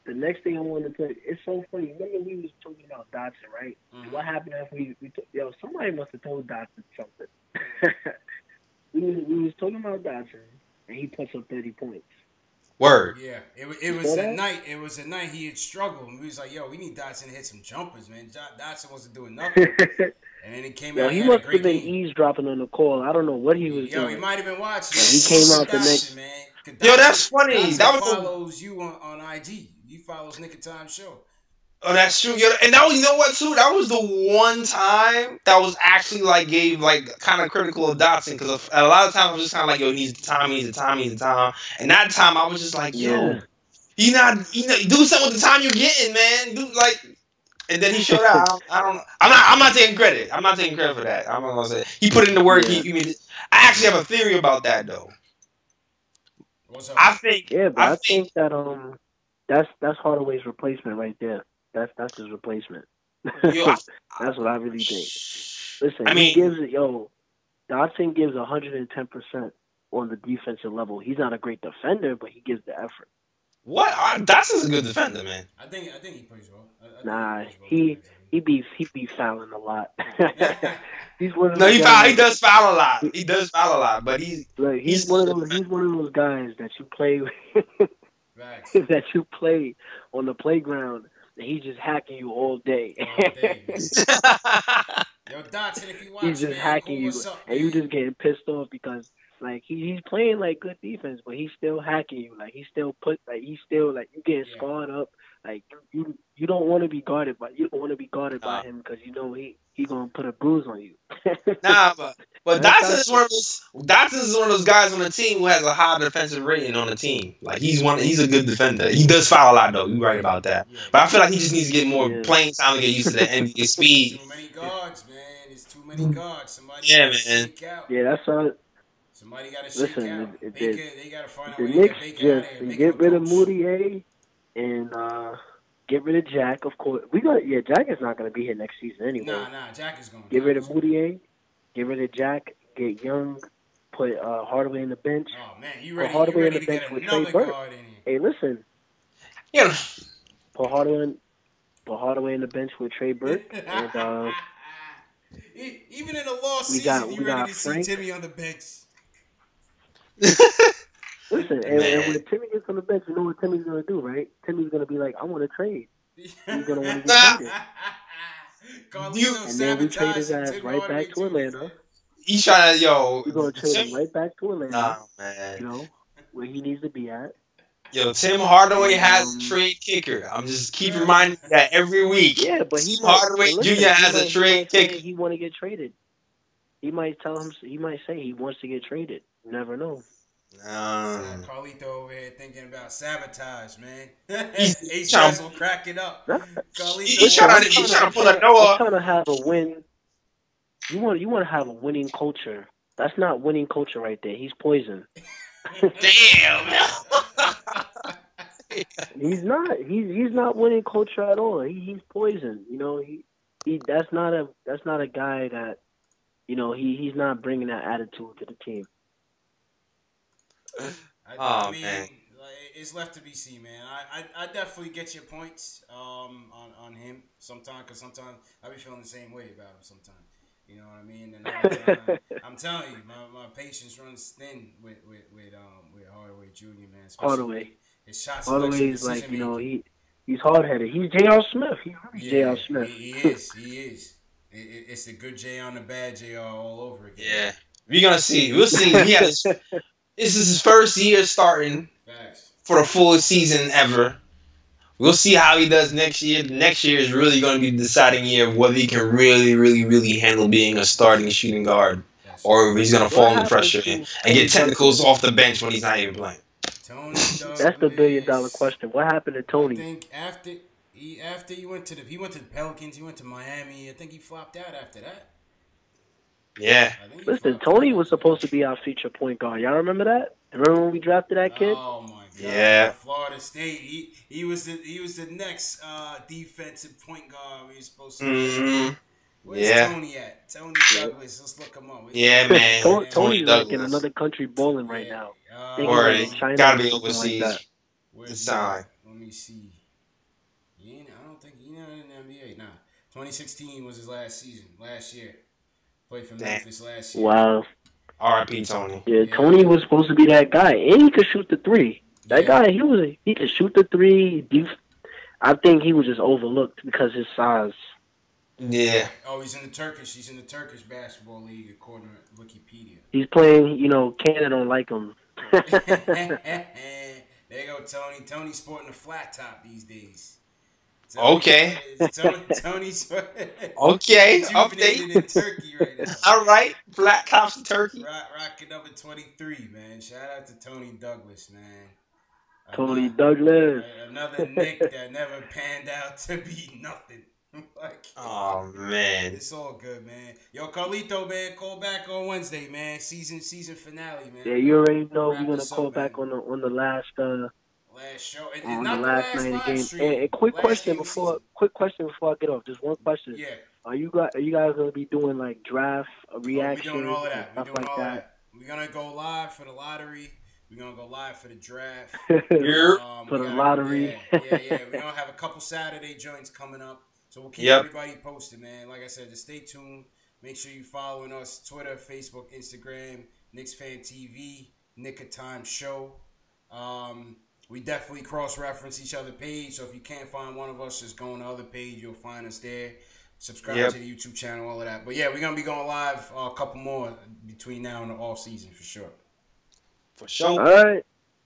The next thing I want to tell you, it's so funny. Remember we was talking about Dotson, right? Mhm. What happened after somebody must have told Dotson something. we was talking about Dotson, and he puts up 30 points. Word. Yeah, it was at night. It was at night he had struggled. And we was like, yo, we need Dotson to hit some jumpers, man. Dotson wasn't doing nothing. And then he came out. He had must a great have been game. eavesdropping on the call. I don't know what he was doing. He might have been watching. He came out the next. Man. Yo, that's funny. Dotson That was follows you on IG. He follows Knick and Time Show. Oh, that's true. Yo, and that was, you know what, too? That was the one time that was actually gave kind of critical of Dotson because a lot of times I was just kind of like, yo, he needs the time. And that time I was just like, yo, you do something with the time you're getting, man. And then he showed out. I'm not taking credit. I'm not taking credit for that. I'm not gonna say he put in the work. Yeah. I actually have a theory about that though. What's up? I think that that's Hardaway's replacement right there. That's his replacement. Yo, That's what I really think. Listen, I mean, Dotson gives 110% on the defensive level. He's not a great defender, but he gives the effort. what? Dotson's a good defender, man. I think he plays well. Nah, he be fouling a lot. He's one of No, those he guys. does foul a lot. He does foul a lot, but he's one of those guys that you play with, Facts. that you play on the playground. And he's just hacking you all day. Yo, Dotson, if you watch, He's just man, hacking you, up, and you just getting pissed off because he's playing good defense, but he's still hacking you. You getting scarred up. You don't want to be guarded by him because you know he gonna put a bruise on you. Nah, but Dotson is one of those guys on the team who has a high defensive rating on the team. He's a good defender. He does foul a lot though. You're right about that. But I feel like he just needs to get more playing time to get used to the NBA speed. Too many guards, man. It's too many guards. Somebody Yeah, gotta man. shake out. Yeah, that's all. Somebody got to shake out. They got to find out The where they Knicks get Baker out of here. just get rid of Moutier and get rid of Jack. Of course, Jack is not going to be here next season anyway. Nah, Jack is going to get rid of Moutier, get rid of Jack, get Young, put Hardaway in the bench. Oh man, you Put ready in the to bench get with another Trey Burke. guard in here? Hey, listen. Yeah. Put Hardaway in the bench with Trey Burke, and even in a lost we season, got- you we ready got to Frank. see Timmy on the bench? listen. And when Timmy gets on the bench, you know what Timmy's going to do, right? Timmy's going to be like, "I want to trade." He's going to want to get traded. Carlito And then we trade his sabotaging ass Tim right Hardaway back to too, Atlanta. man. He's trying to, We're going to trade him right back to Atlanta. Nah, man. You know, where he needs to be at. Yo, Tim Hardaway has a trade kicker. I'm just keep reminding you that every week. Yeah, but he Hardaway might, Jr. has a trade kicker. He want to get traded. He might tell him. He might say he wants to get traded. You never know. Carlito over here thinking about sabotage, man. He's Ace trying, Bezel cracking up. Carlito, he's trying to pull a I'm Noah. trying to have a win. You want to have a winning culture. That's not winning culture right there. He's poison. Damn. He's not. He's not winning culture at all. He's poison. You know. He that's not a guy that. You know. He's not bringing that attitude to the team. I mean, Man. like, it's left to be seen, man. I definitely get your points on him sometimes, because sometimes I be feeling the same way about him sometimes. You know what I mean? And other time, I'm telling you, my patience runs thin with Hardaway Jr., man. Especially Hardaway. his shot Hardaway selection, is like, you know, decision-making. he's hard headed. He's J.R. Smith. He's really J.R. Smith. He is. It's the good J on the bad JR all over again. Yeah. We're gonna see. We'll see. This is his first year starting Facts. for the full season ever. We'll see how he does next year. Next year is really going to be the deciding year of whether he can really, really, really handle being a starting shooting guard, or if he's going to fall under pressure and get technicals off the bench when he's not even playing. Tony That's the $1 billion question. What happened to Tony? I think after he went to the Pelicans, he went to Miami. I think he flopped out after that. Yeah. Listen, Tony was supposed to be our future point guard. Y'all remember that? Remember when we drafted that kid? Oh my God! Yeah. Florida State. He was the next defensive point guard we were supposed to. Mm-hmm. Where's Tony at? Tony Douglas. Let's look him up. Yeah, man. Tony's like in another country balling right now. Or China gotta be or something overseas. like that. Where's he at? Let me see. I don't think he's not in the NBA. Nah. 2016 was his last season. Last year. Played for Memphis last year. Wow. R.I.P. Tony. Yeah, Tony was supposed to be that guy, and he could shoot the three. That guy, he could shoot the three. I think he was just overlooked because his size. Yeah. Oh, he's in the Turkish basketball league according to Wikipedia. He's playing. You know, Canada don't like him. There you go, Tony. Tony's sporting a flat top these days. Okay. Tony's okay. Update in Turkey right now. All right. Flat tops in Turkey. Rocking number 23, man. Shout out to Tony Douglas, man. Tony Douglas. Another Knick that never panned out to be nothing. Oh man, it's all good, man. Yo, Carlito, man, call back on Wednesday, man. Season finale, man. Yeah, you already know we're gonna call back on the last show. On the last night of the game. And quick question before I get off. Just one question. Yeah. Are you guys gonna be doing like draft reactions? We're doing all of that. Stuff like that. We're gonna go live for the lottery. We're gonna go live for the draft. For the lottery. Yeah. We're gonna have a couple Saturday joints coming up. So we'll keep everybody posted, man. Like I said, just stay tuned. Make sure you following us, Twitter, Facebook, Instagram, Knicks Fan TV, Knick of Time Show. We definitely cross-reference each other page, so if you can't find one of us, just go on the other page. You'll find us there. Subscribe to the YouTube channel, all of that. But yeah, we're going to be going live a couple more between now and the off-season for sure. For sure. All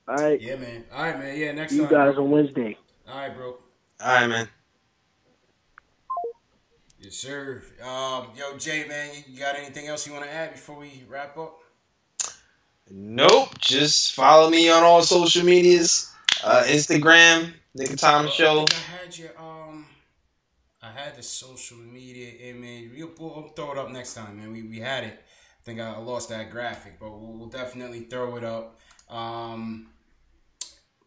right. Yeah, man. All right, man. Yeah, next time. You guys on Wednesday. All right, bro. All right, man. Yes, sir. Yo, Jay, man, you got anything else you want to add before we wrap up? Nope. Just follow me on all social medias. Instagram, Knick of Time Show. I had I had the social media image. We'll throw it up next time, man. We had it. I think I lost that graphic, but we'll definitely throw it up.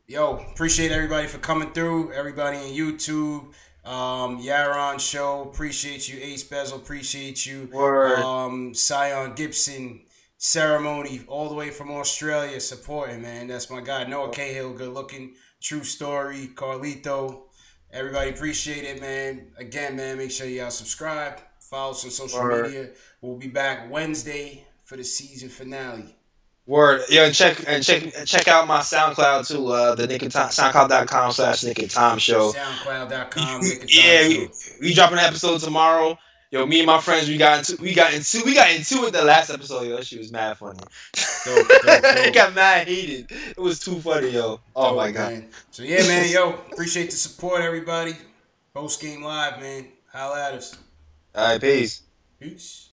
Yo, appreciate everybody for coming through. Everybody on YouTube. Yaron Show, appreciate you. Ace Bezel, appreciate you. Word. Sion Gibson, Ceremony, all the way from Australia, supporting, man. That's my guy. Noah Cahill, good looking. True Story, Carlito. Everybody appreciate it, man. Again, man, make sure y'all subscribe. Follow us on social media. We'll be back Wednesday for the season finale. Word. Yo, and check out my SoundCloud too. The Knick of Time, SoundCloud.com/Knick of Time Show. SoundCloud.com. Yeah, we dropping an episode tomorrow. Yo, me and my friends, we got into it the last episode. Yo, that shit was mad funny. Dope. It got mad heated. It was too funny, yo. Oh my god. Man. So yeah, man, yo, appreciate the support, everybody. Post game live, man. Holla at us. All right, peace. Peace.